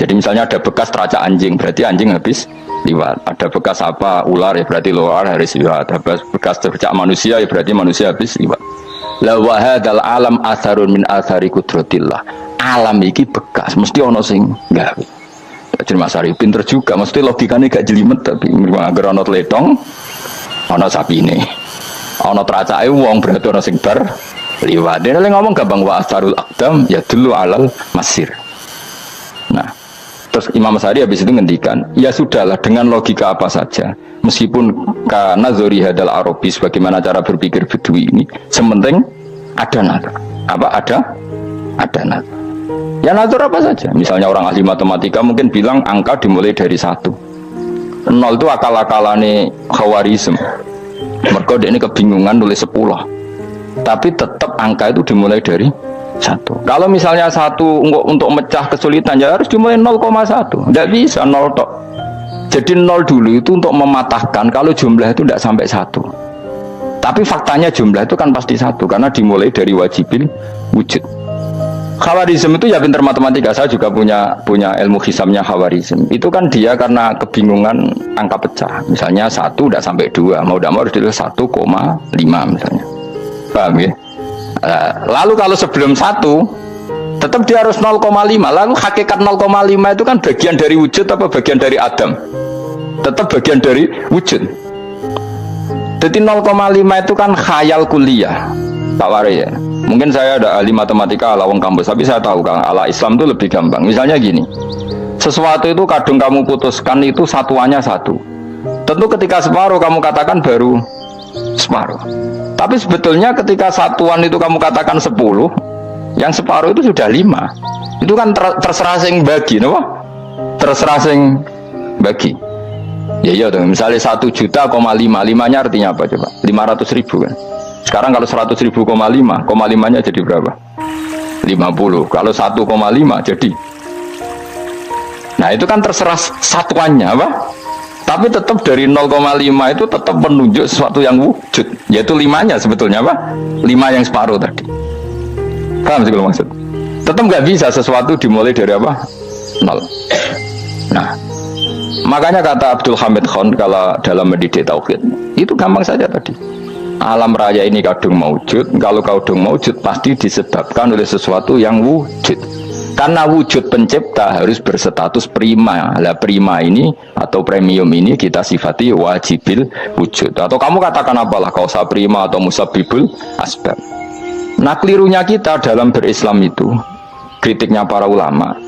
[SPEAKER 2] Jadi misalnya ada bekas teracak anjing, berarti anjing habis liwat. Ada bekas apa ular ya berarti ular harus liwat. Ada bekas tercak manusia ya berarti manusia habis liwat. La wa hadzal alam atharun min athari qudratillah. Alam iki bekas mesti ana sing gawe. Jadi Mas Ari pinter juga, mesti logikane gak jelimet tapi agar ana tletong ana sapine. Ana teracake wong berarti ana sing bar liwat. Dene ngomong gampang wa atharul aqdam ya dulu alal masir. Nah, terus Imam Asy'ari habis itu ngendikan, ya sudahlah dengan logika apa saja, meskipun karena zori hadal Arabi bagaimana cara berpikir Bedui ini, sementing ada nazar. Apa ada nazar. Ya nazar apa saja. Misalnya orang ahli matematika mungkin bilang angka dimulai dari 1. 0 itu akal-akalane Khawarizm. Mergo ini kebingungan nulis 10. Tapi tetap angka itu dimulai dari 1. Kalau misalnya 1 untuk mecah kesulitan ya harus dimulai 0,1. Tidak bisa 0 tok. Jadi 0 dulu itu untuk mematahkan kalau jumlah itu tidak sampai 1. Tapi faktanya jumlah itu kan pasti satu karena dimulai dari wajibil wujud. Khawarizm itu ya pinter matematika, saya juga punya ilmu hisabnya Khawarizm. Itu kan dia karena kebingungan angka pecah. Misalnya 1 udah sampai 2, mau tidak mau harus ditulis 1,5 misalnya. Paham ya? Lalu kalau sebelum 1 tetap dia harus 0,5. Lalu hakikat 0,5 itu kan bagian dari wujud apa bagian dari Adam? Tetap bagian dari wujud. Jadi 0,5 itu kan khayal kuliah, Pak Wari ya. Mungkin saya ada ahli matematika ala wong kampus, tapi saya tahu Kang, ala Islam itu lebih gampang. Misalnya gini, sesuatu itu kadung kamu putuskan itu satuannya 1. Tentu ketika separuh kamu katakan baru separuh. Tapi sebetulnya ketika satuan itu kamu katakan 10, yang separuh itu sudah 5. Itu kan terserah sing bagi, no? Terserah sing bagi. Ya iya dong, misalnya 1 juta, 5-nya artinya apa coba? 500.000 kan? Sekarang kalau 100.000, 5-nya jadi berapa? 50. Kalau 1,5 jadi. Nah itu kan terserah satuannya apa? Tapi tetap dari 0,5 itu tetap menunjuk sesuatu yang wujud, yaitu 5-nya sebetulnya apa? 5 yang separuh tadi. Paham sih kalau maksud? Tetap nggak bisa sesuatu dimulai dari apa? 0. Nah, makanya kata Abdul Hamid Khan kalau dalam mendidik tauhid, itu gampang saja tadi. Alam raya ini kadung maujud, kalau kadung maujud pasti disebabkan oleh sesuatu yang wujud. Karena wujud pencipta harus berstatus prima. Lah prima ini atau premium ini kita sifati wajibil wujud. Atau kamu katakan apalah kausa prima atau musabibul asbab. Nah kelirunya kita dalam berislam itu, kritiknya para ulama,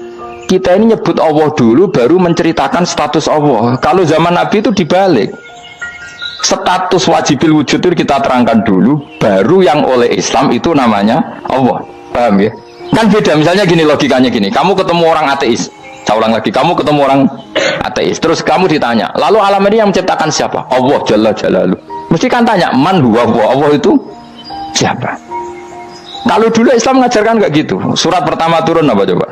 [SPEAKER 2] kita ini nyebut Allah dulu baru menceritakan status Allah. Kalau zaman Nabi itu dibalik. Status wajibil wujud itu kita terangkan dulu, baru yang oleh Islam itu namanya Allah. Paham ya? Kan beda, misalnya gini logikanya gini, kamu ketemu orang ateis, saya ulang lagi, kamu ketemu orang ateis, terus kamu ditanya, lalu alam ini yang menciptakan siapa? Allah Jalla Jalaluh. Mesti kan tanya, man huwa Allah itu siapa? Kalau dulu Islam mengajarkan nggak gitu. Surat pertama turun apa coba?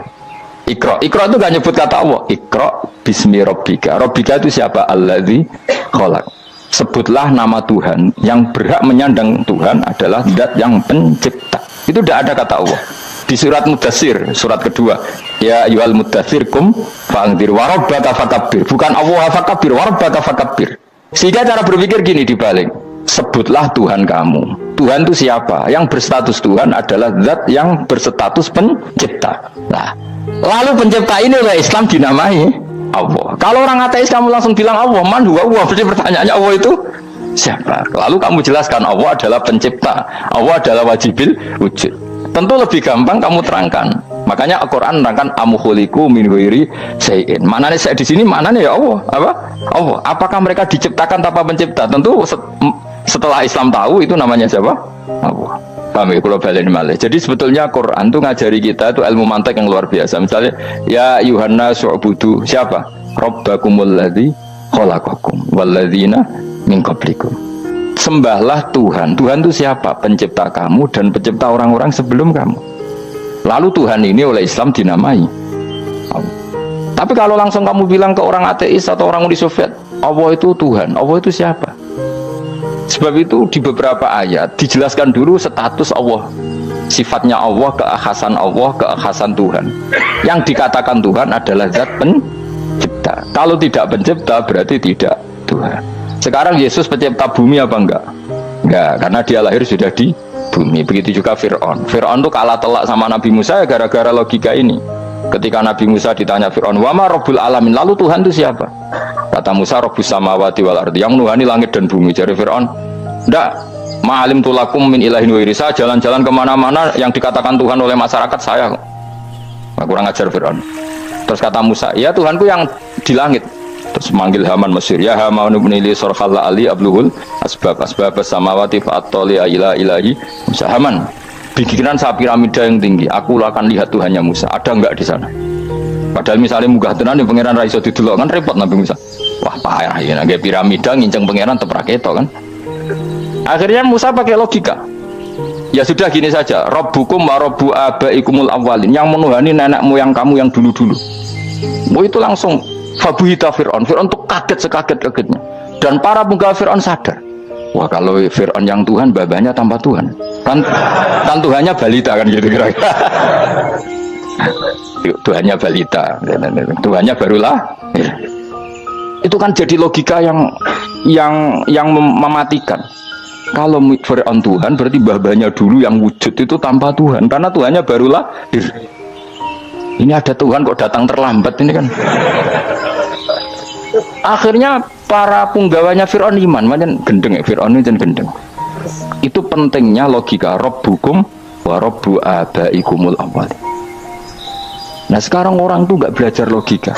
[SPEAKER 2] Iqra. Iqra itu gak nyebut kata Allah. Iqra bismi rabbika. Rabbika itu siapa? Alladzi khalaq. Sebutlah nama Tuhan. Yang berhak menyandang Tuhan adalah zat yang pencipta. Itu tidak ada kata Allah. Di surat Mudatsir, surat kedua, ya ayyuhal mudatsir kum fa'anzir wa rabbaka fakabbir. Bukan Allah fakabbir, wa rabbaka fakabbir. Sehingga cara berpikir gini dibalik. Sebutlah Tuhan kamu. Tuhan itu siapa? Yang berstatus Tuhan adalah zat yang berstatus pencipta. Nah, lalu pencipta ini oleh Islam dinamai Allah. Kalau orang ateis kamu langsung bilang Allah, man huwa Allah, berarti pertanyaannya Allah itu siapa? Lalu kamu jelaskan Allah adalah pencipta, Allah adalah wajibil wujud. Tentu lebih gampang kamu terangkan. Makanya Al-Quran menerangkan amuhuliku min ghairi syai'in. Mananya saya di sini, mananya ya Allah. Apa? Allah. Apakah mereka diciptakan tanpa pencipta? Tentu setelah Islam tahu itu namanya siapa? Allah. Paham ya, kalau balik malih. Jadi sebetulnya Quran itu ngajari kita itu ilmu mantek yang luar biasa. Misalnya, ya Yuhanna su'budu siapa? Rabbakumul ladzi khalaqakum walladzina min qablikum. Sembahlah Tuhan. Tuhan itu siapa? Pencipta kamu dan pencipta orang-orang sebelum kamu. Lalu Tuhan ini oleh Islam dinamai Allah. Tapi kalau langsung kamu bilang ke orang ateis atau orang Uni Soviet, Allah itu Tuhan. Allah itu siapa? Sebab itu di beberapa ayat dijelaskan dulu status Allah, sifatnya Allah, keakhasan Tuhan. Yang dikatakan Tuhan adalah zat pencipta. Kalau tidak pencipta berarti tidak Tuhan. Sekarang Yesus pencipta bumi apa enggak? Enggak, karena dia lahir sudah di bumi. Begitu juga Fir'aun. Fir'aun itu kalah telak sama Nabi Musa ya gara-gara logika ini. Ketika Nabi Musa ditanya Fir'aun, wama Rabbul Alamin, lalu Tuhan itu siapa? Kata Musa, Rabbus samawati wal ardi, yang nuhani langit dan bumi. Jadi Fir'aun, enggak, ma'alim tulakum min ilahin wairi, saya jalan-jalan kemana-mana yang dikatakan Tuhan oleh masyarakat saya. Nah, kurang ajar Fir'aun. Terus kata Musa, ya Tuhanku yang di langit. Terus manggil Haman Mesir, ya Haman ibnili sorkhalla ali abluhul asbab samawati fa'attoli ila ilahi Musa. Haman, bikinan saya piramida yang tinggi, aku akan lihat Tuhannya Musa. Ada enggak di sana? Padahal misalnya munggah tenan yang pangeran ra iso didelok kan repot Nabi Musa. Wah, payah ya nggih piramida nginceng pangeran tetep ra ketok kan. Akhirnya Musa pakai logika. Ya sudah gini saja, Rabbukum wa rabbu abaikumul awwalin, yang menuhani nenek moyang kamu yang dulu-dulu. Oh itu langsung fabuhita Fir'aun. Fir'aun tuh kaget sekaget-kagetnya. Dan para penggawa Fir'aun sadar. Wah kalau Fir'aun yang Tuhan, babanya tanpa Tuhan. Kan Tuhannya balita kan gitu kira-kira. Tuhannya balita, Tuhannya barulah. Itu kan jadi logika yang mematikan. Kalau Fir'aun Tuhan berarti babanya dulu yang wujud itu tanpa Tuhan, karena Tuhannya barulah. Ini ada Tuhan kok datang terlambat ini kan. Akhirnya para punggawanya Fir'aun iman, macam gendeng ya, Fir'aun itu gendeng. Itu pentingnya logika Rabbukum wa Rabbu abaikumul awwal. Nah sekarang orang tuh nggak belajar logika.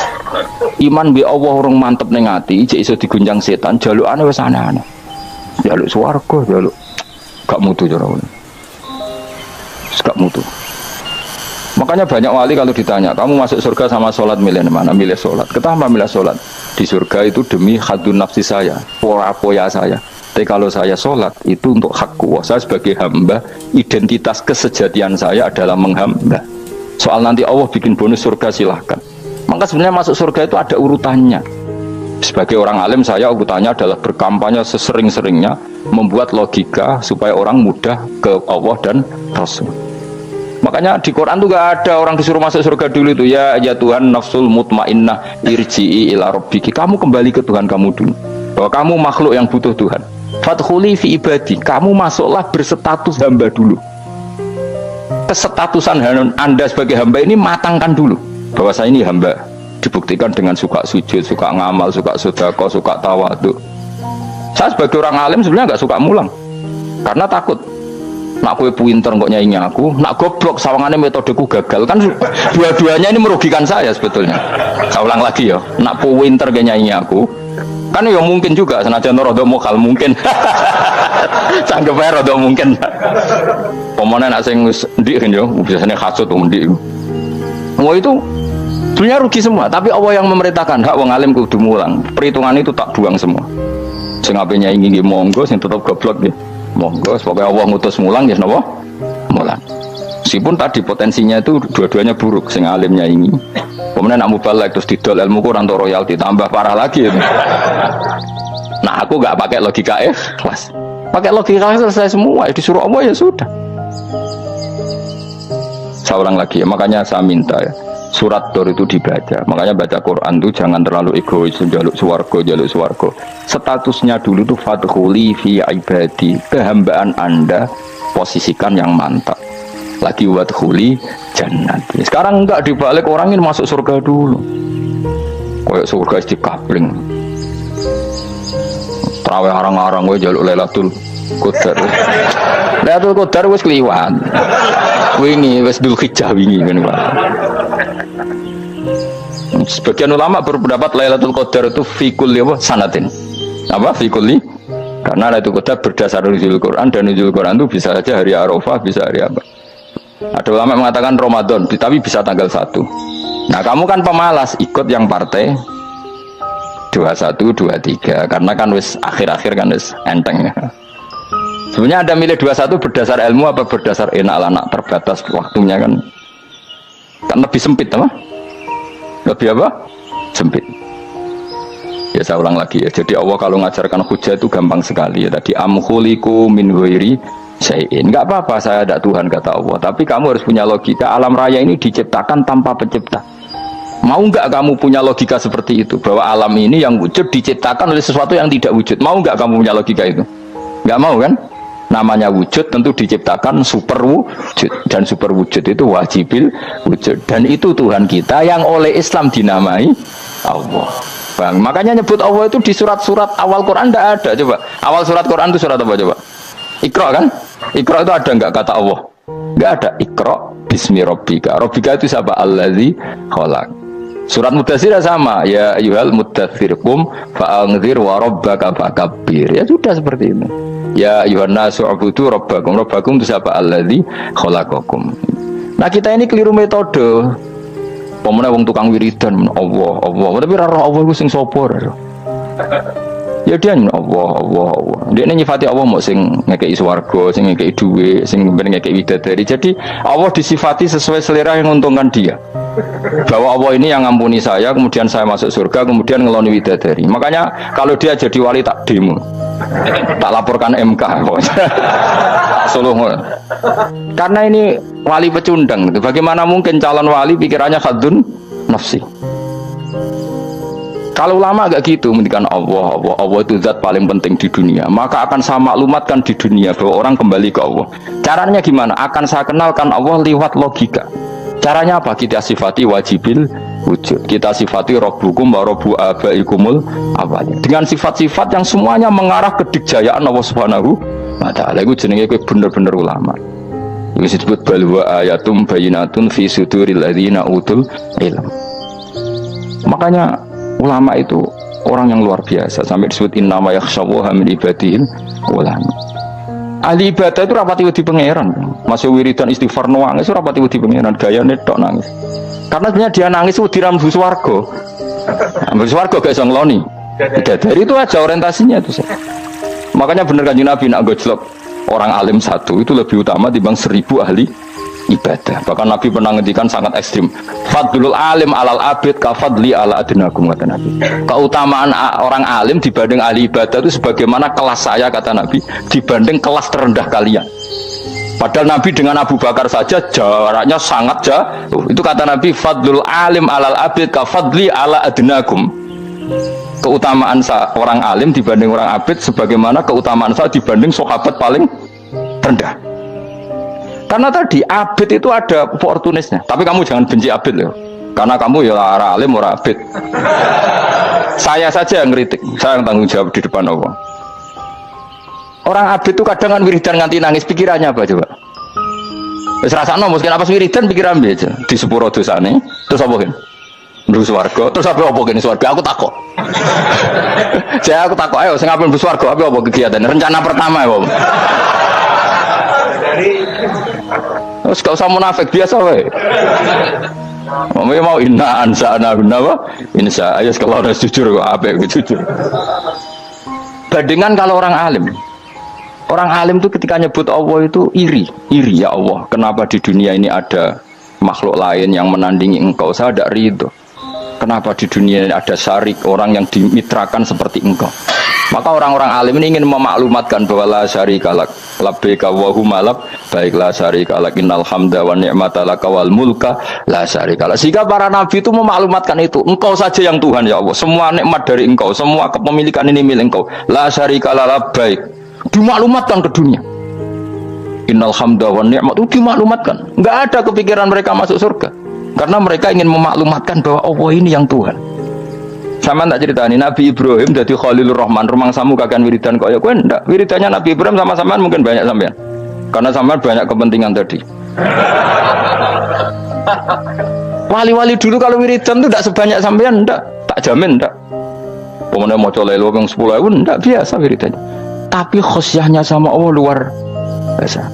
[SPEAKER 2] Iman bi Allah orang mantep ning ati, jek iso digunjang setan, jalukane wis aneh-aneh. Jaluk swarga, jaluk gak mutu cara ngono. Gak mutu. Makanya banyak wali kalau ditanya, kamu masuk surga sama sholat milih mana? Milih sholat. Kenapa milih sholat? Di surga itu demi hadun nafsi saya, poya saya. Tapi kalau saya sholat itu untuk hakku. Saya sebagai hamba, identitas kesejatian saya adalah menghamba. Soal nanti Allah bikin bonus surga silahkan. Maka sebenarnya masuk surga itu ada urutannya. Sebagai orang alim saya urutannya adalah berkampanye sesering-seringnya, membuat logika supaya orang mudah ke Allah dan Rasul. Makanya di Quran tuh gak ada orang disuruh masuk surga dulu itu ya Tuhan nafsul mutmainnah irji'i ila rabbiki. Kamu kembali ke Tuhan kamu dulu. Bahwa kamu makhluk yang butuh Tuhan. Fadkhuli fi ibadi. Kamu masuklah berstatus hamba dulu. Kesestatusan Anda sebagai hamba ini matangkan dulu. Bahwa saya ini hamba. Dibuktikan dengan suka sujud, suka ngamal, suka sedekah, suka tawadhu. Saya sebagai orang alim sebenarnya gak suka mulang. Karena takut. Nak kue pinter kok nyanyi aku, nak goblok sawangannya metodeku gagal kan dua-duanya ini merugikan saya sebetulnya. Saya ulang lagi ya, nak pinter kayak nyanyi aku, kan ya mungkin juga senajan rodo mokal mungkin, sanggup aja rodo mungkin. Pemenang nak sing ndik kan yo, biasanya khasut ndik. Semua itu sebenarnya rugi semua, tapi Allah yang memerintahkan hak wong alim kudu mulang. Perhitungan itu tak buang semua. Sing ape nyanyi monggo, sing tetap goblok nggih. Monggo, pokoknya Allah ngutus mulang ya napa? Mulang. Meskipun tadi potensinya itu dua-duanya buruk, sing alimnya ini. Kemudian nak mubalek terus didol ilmu Quran untuk royalti tambah parah lagi. Nah aku nggak pakai logika kelas. Pakai logika selesai semua, disuruh Allah ya sudah. Saya ulang lagi ya, makanya saya minta ya. Surat Tur itu dibaca, makanya baca Quran itu jangan terlalu egois, jaluk swarga. Statusnya dulu tuh fadkhuli fi ibadi, kehambaan Anda posisikan yang mantap. Lagi wadkhuli jannati. Sekarang enggak, dibalik orang ini masuk surga dulu. Kayak surga di kapling. Terawih arang-arang gue jaluk Lailatul Qadar. Lailatul Qadar wis kliwat. Wingi wis Dzulhijjah wingi ngene Pak. Sebagian ulama berpendapat Lailatul Qadar itu fi kulli sanatin. Apa fi kulli? Karena Lailatul Qadar berdasar nuzul Quran, dan nuzul Quran itu bisa saja hari Arafah, bisa hari apa. Ada ulama mengatakan Ramadan, tapi bisa tanggal 1. Nah, kamu kan pemalas ikut yang partai 21, 23 karena kan wis akhir-akhir kan wis enteng ya. Sebenarnya Anda milih 21 berdasar ilmu apa berdasar enak anak terbatas waktunya kan lebih sempit apa? Lebih apa? Sempit. Ya saya ulang lagi ya. Jadi Allah kalau ngajarkan hujah itu gampang sekali ya. Tadi amkhuliku min ghairi syai'in. Enggak apa-apa saya ada Tuhan kata Allah. Tapi kamu harus punya logika. Alam raya ini diciptakan tanpa pencipta. Mau enggak kamu punya logika seperti itu? Bahwa alam ini yang wujud diciptakan oleh sesuatu yang tidak wujud. Mau enggak kamu punya logika itu? Enggak mau kan? Namanya wujud tentu diciptakan super wujud, dan super wujud itu wajibil wujud, dan itu Tuhan kita yang oleh Islam dinamai Allah. Bang, makanya nyebut Allah itu di surat-surat awal Quran tidak ada. Coba awal surat Quran itu surat apa coba? Iqra kan? Iqra itu ada enggak kata Allah? Enggak ada. Iqra bismi rabbika. Rabbika itu siapa? Allazi khalaq. Surat Mudaththir sama, ya ayyuhal mudaththir qum fa'anzir wa rabbaka fakabbir. Ya sudah seperti itu. Ya ayyuhan nasu ubudu rabbakum. Rabbakum itu siapa? Allazi khalaqakum. Nah, kita ini keliru metode. Pemene wong tukang wiridan Allah, tapi ora roh Allah ku sing sapa ora. Ya dia Allah. Dia nyifati Allah mau sing ngekei swarga, sing ngekei duwe, sing ngekei widadari. Jadi Allah disifati sesuai selera yang menguntungkan dia. Bahwa Allah ini yang ngampuni saya, kemudian saya masuk surga, kemudian ngeloni widadari. Makanya kalau dia jadi wali tak demo. Tak laporkan MK. Solo. Karena ini wali pecundang. Bagaimana mungkin calon wali pikirannya khadun nafsi? Kalau ulama agak gitu, mendikan Allah itu zat paling penting di dunia. Maka akan saya maklumatkan di dunia bahwa orang kembali ke Allah. Caranya gimana? Akan saya kenalkan Allah lewat logika. Caranya apa? Kita sifati wajibil wujud. Kita sifati rabbukum wa rabbu abaikumul awalin. Dengan sifat-sifat yang semuanya mengarah ke dikjayaan Allah Subhanahu wa ta'ala. Itu jenenge kowe bener-bener ulama. Itu disebut balwa ayatum bayinatun fi suduril ladzina utul ilm. Makanya ulama itu orang yang luar biasa sampai disebut innama yakhshawaha min ibadil ulama. Ahli ibadah itu rapati wedi pangeran. Masuk wiridan istighfar nangis itu rapati wedi pangeran, gayane tok nangis. Karena sebenarnya dia nangis wedi rambu swarga. Rambu swarga gak iso ngloni. Dari itu aja orientasinya itu. Makanya bener Kanjeng Nabi nak gojlok orang alim satu itu lebih utama dibanding 1000 ahli ibadah. Bahkan Nabi pernah ngendikan sangat ekstrim. Fadlul alim alal abid ka fadli ala adnakum, kata Nabi. Keutamaan orang alim dibanding ahli ibadah itu sebagaimana kelas saya, kata Nabi, dibanding kelas terendah kalian. Padahal Nabi dengan Abu Bakar saja jaraknya sangat jauh. Itu kata Nabi, fadlul alim alal abid ka fadli ala adnakum. Keutamaan orang alim dibanding orang abid sebagaimana keutamaan saya dibanding sahabat paling rendah. Karena tadi abid itu ada oportunisnya. Tapi kamu jangan benci abid loh. Karena kamu ya orang alim, orang abid. Saya saja yang ngeritik. Saya yang tanggung jawab di depan Allah. Orang abid itu kadang kan wiridan nganti nangis. Pikirannya apa coba? Wis rasakno mungkin apa wiridan pikiran aja. Di sepuro dosane. Terus apa kan? Mlebu swarga. Terus apa kene swarga? Aku takok. Aku takok ayo sing ape mlebu swarga apa kegiatan? Rencana pertama ya, Om. Terus gak usah munafik, biasa wae. Mau inna ansa'na guna insya ayo kalau harus jujur kok apik jujur. Bandingan kalau orang alim. Orang alim itu ketika nyebut Allah itu iri ya Allah. Kenapa di dunia ini ada makhluk lain yang menandingi engkau? Saya tidak ridho. Kenapa di dunia ini ada syarik orang yang dimitrakan seperti engkau? Maka orang-orang alim ini ingin memaklumatkan bahwa la syarika lak labbaika wa huma lak baiklah syarika lak innal hamda wa ni'mata laka wal mulka la syarika lak. Sehingga para nabi itu memaklumatkan itu, engkau saja yang Tuhan ya Allah, semua nikmat dari engkau, semua kepemilikan ini milik engkau, la syarika lak labbaik. Dimaklumatkan ke dunia. Innal hamda wa ni'mat itu dimaklumatkan. Enggak ada kepikiran mereka masuk surga. Karena mereka ingin memaklumatkan bahwa Allah ini yang Tuhan. Sama tak cerita ini Nabi Ibrahim dari Khalilur Rahman, rumang samu kakan wiridan kok ya kowe ndak. Wiridannya Nabi Ibrahim sama sampean mungkin banyak sampean. Karena sampean banyak kepentingan tadi. Wali-wali dulu kalau wiridan itu tidak sebanyak sampean, ndak. Tak jamin ndak. Pokoknya mau colelo yang 10.000 ndak biasa wiridannya. Tapi khosyahnya sama Allah luar biasa.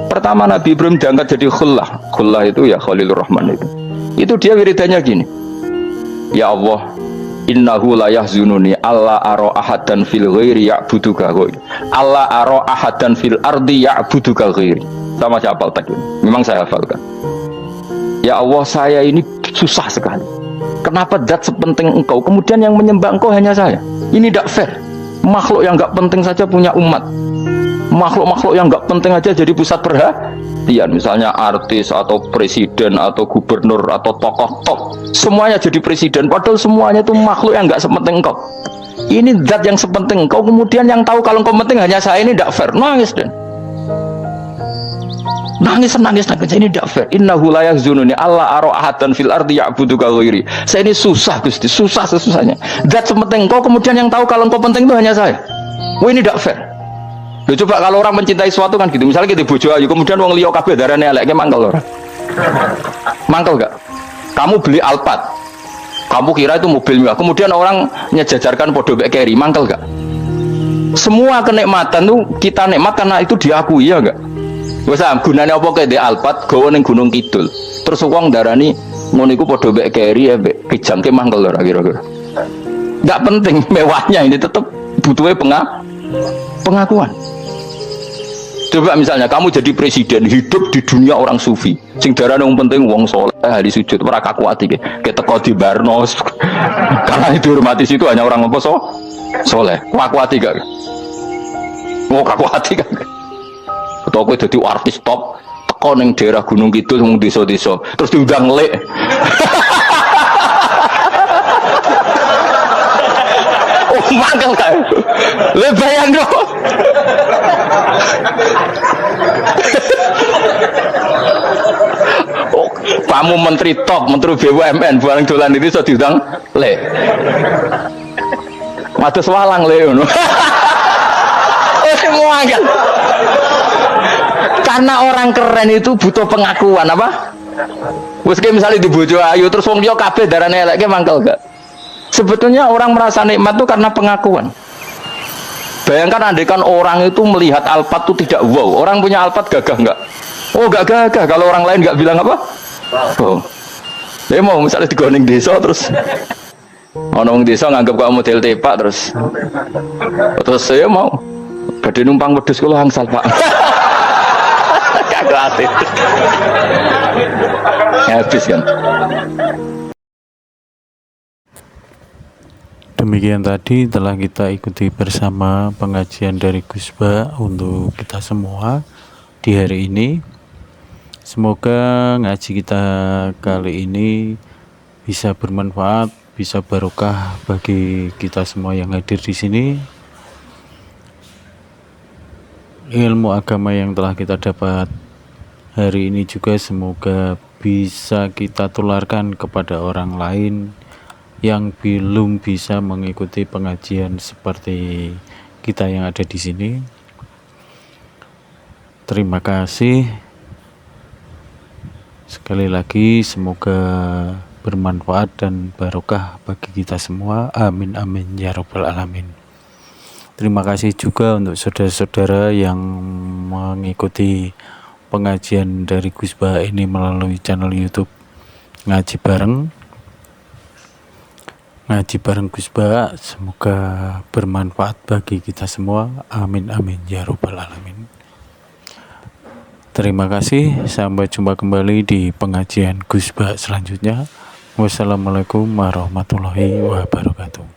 [SPEAKER 2] Pertama Nabi Ibrahim diangkat jadi khullah. Khullah itu ya Khalilur Rahman itu. Itu dia wiridannya gini. Ya Allah, innahu la yahzununi alla ara ahadan fil ghairi ya'buduka ghairi. Alla ara ahadan fil ardi ya'buduka ghairi. Sama siapa hafal ini? Memang saya hafalkan. Ya Allah, saya ini susah sekali. Kenapa zat sepenting engkau kemudian yang menyembah engkau hanya saya? Ini tidak fair. Makhluk yang enggak penting saja punya umat. Makhluk-makhluk yang enggak penting aja jadi pusat perhatian, misalnya artis atau presiden atau gubernur atau tokoh semuanya jadi presiden, padahal semuanya itu makhluk yang enggak sepenting engkau. Ini zat yang sepenting engkau, kemudian yang tahu kalau engkau penting hanya saya, ini tidak fair. Nangis dan nangis ini tidak fair. Innahu la yahzununi alla ara ahadan fil ardi ya'buduka ghairi. Saya ini susah Gusti, susah sesusahnya. Zat sepenting engkau, kemudian yang tahu kalau engkau penting itu hanya saya. Wah, ini tidak fair. Loh, coba kalau orang mencintai sesuatu kan gitu. Misalnya kita bojo ayu, kemudian wong liya kabeh darane elek, mangkel ora? Mangkel gak? Kamu beli Alphard. Kamu kira itu mobil mewah. Kemudian orang nyejajarkan podo mek keri, mangkel gak? Semua kenikmatan tuh kita nikmat karena itu diakui ya enggak? Wes gunane apa kaya di Alphard gawe ning Gunung Kidul. Terus wong darani ngono iku podo mek keri ya mek kijangke mangkel ora kira-kira. Enggak penting mewahnya, ini tetap butuhnya pengakuan. Coba misalnya kamu jadi presiden, hidup di dunia orang sufi, sing darane wong penting wong soleh, ahli sujud, ora kaku ati ke teko di Barnos. Karena itu hormati situ hanya orang apa soleh. Kaku ati gak? Mau kaku hati kan. Atau kowe dadi artis top teko ning daerah Gunung Kidul wong desa-desa terus diundang lek. Oh, mangkel kan. Le bayang dong. Oh, kamu menteri top, menteri BUMN, barang dolan itu iso diundang le. Matus walang le ngono. Oh, semua kan. Karena orang keren itu butuh pengakuan apa? Wes misalnya di bojo ayu terus wong liya kabeh darane elek mangkel gak? Sebetulnya orang merasa nikmat itu karena pengakuan. Bayangkan andekan orang itu melihat Alphard itu tidak wow, orang punya Alphard gagah enggak? Oh enggak gagah, kalau orang lain enggak bilang apa? Oh. Dia mau misalnya digoning desa terus orang desa nganggap kok model tepak terus saya mau badhe numpang wedhus kula angsal Pak. Kagak asik. Habis kan.
[SPEAKER 3] Demikian tadi telah kita ikuti bersama pengajian dari Gus Ba untuk kita semua di hari ini. Semoga ngaji kita kali ini bisa bermanfaat, bisa barokah bagi kita semua yang hadir di sini. Ilmu agama yang telah kita dapat hari ini juga semoga bisa kita tularkan kepada orang lain yang belum bisa mengikuti pengajian seperti kita yang ada di sini. Terima kasih sekali lagi, semoga bermanfaat dan barokah bagi kita semua. Amin amin ya rabbal alamin. Terima kasih juga untuk saudara-saudara yang mengikuti pengajian dari Gus Ba ini melalui channel YouTube Ngaji Bareng Gus Ba. Semoga bermanfaat bagi kita semua. Amin amin ya rabbal alamin. Terima kasih, sampai jumpa kembali di pengajian Gus Ba selanjutnya. Wassalamualaikum warahmatullahi wabarakatuh.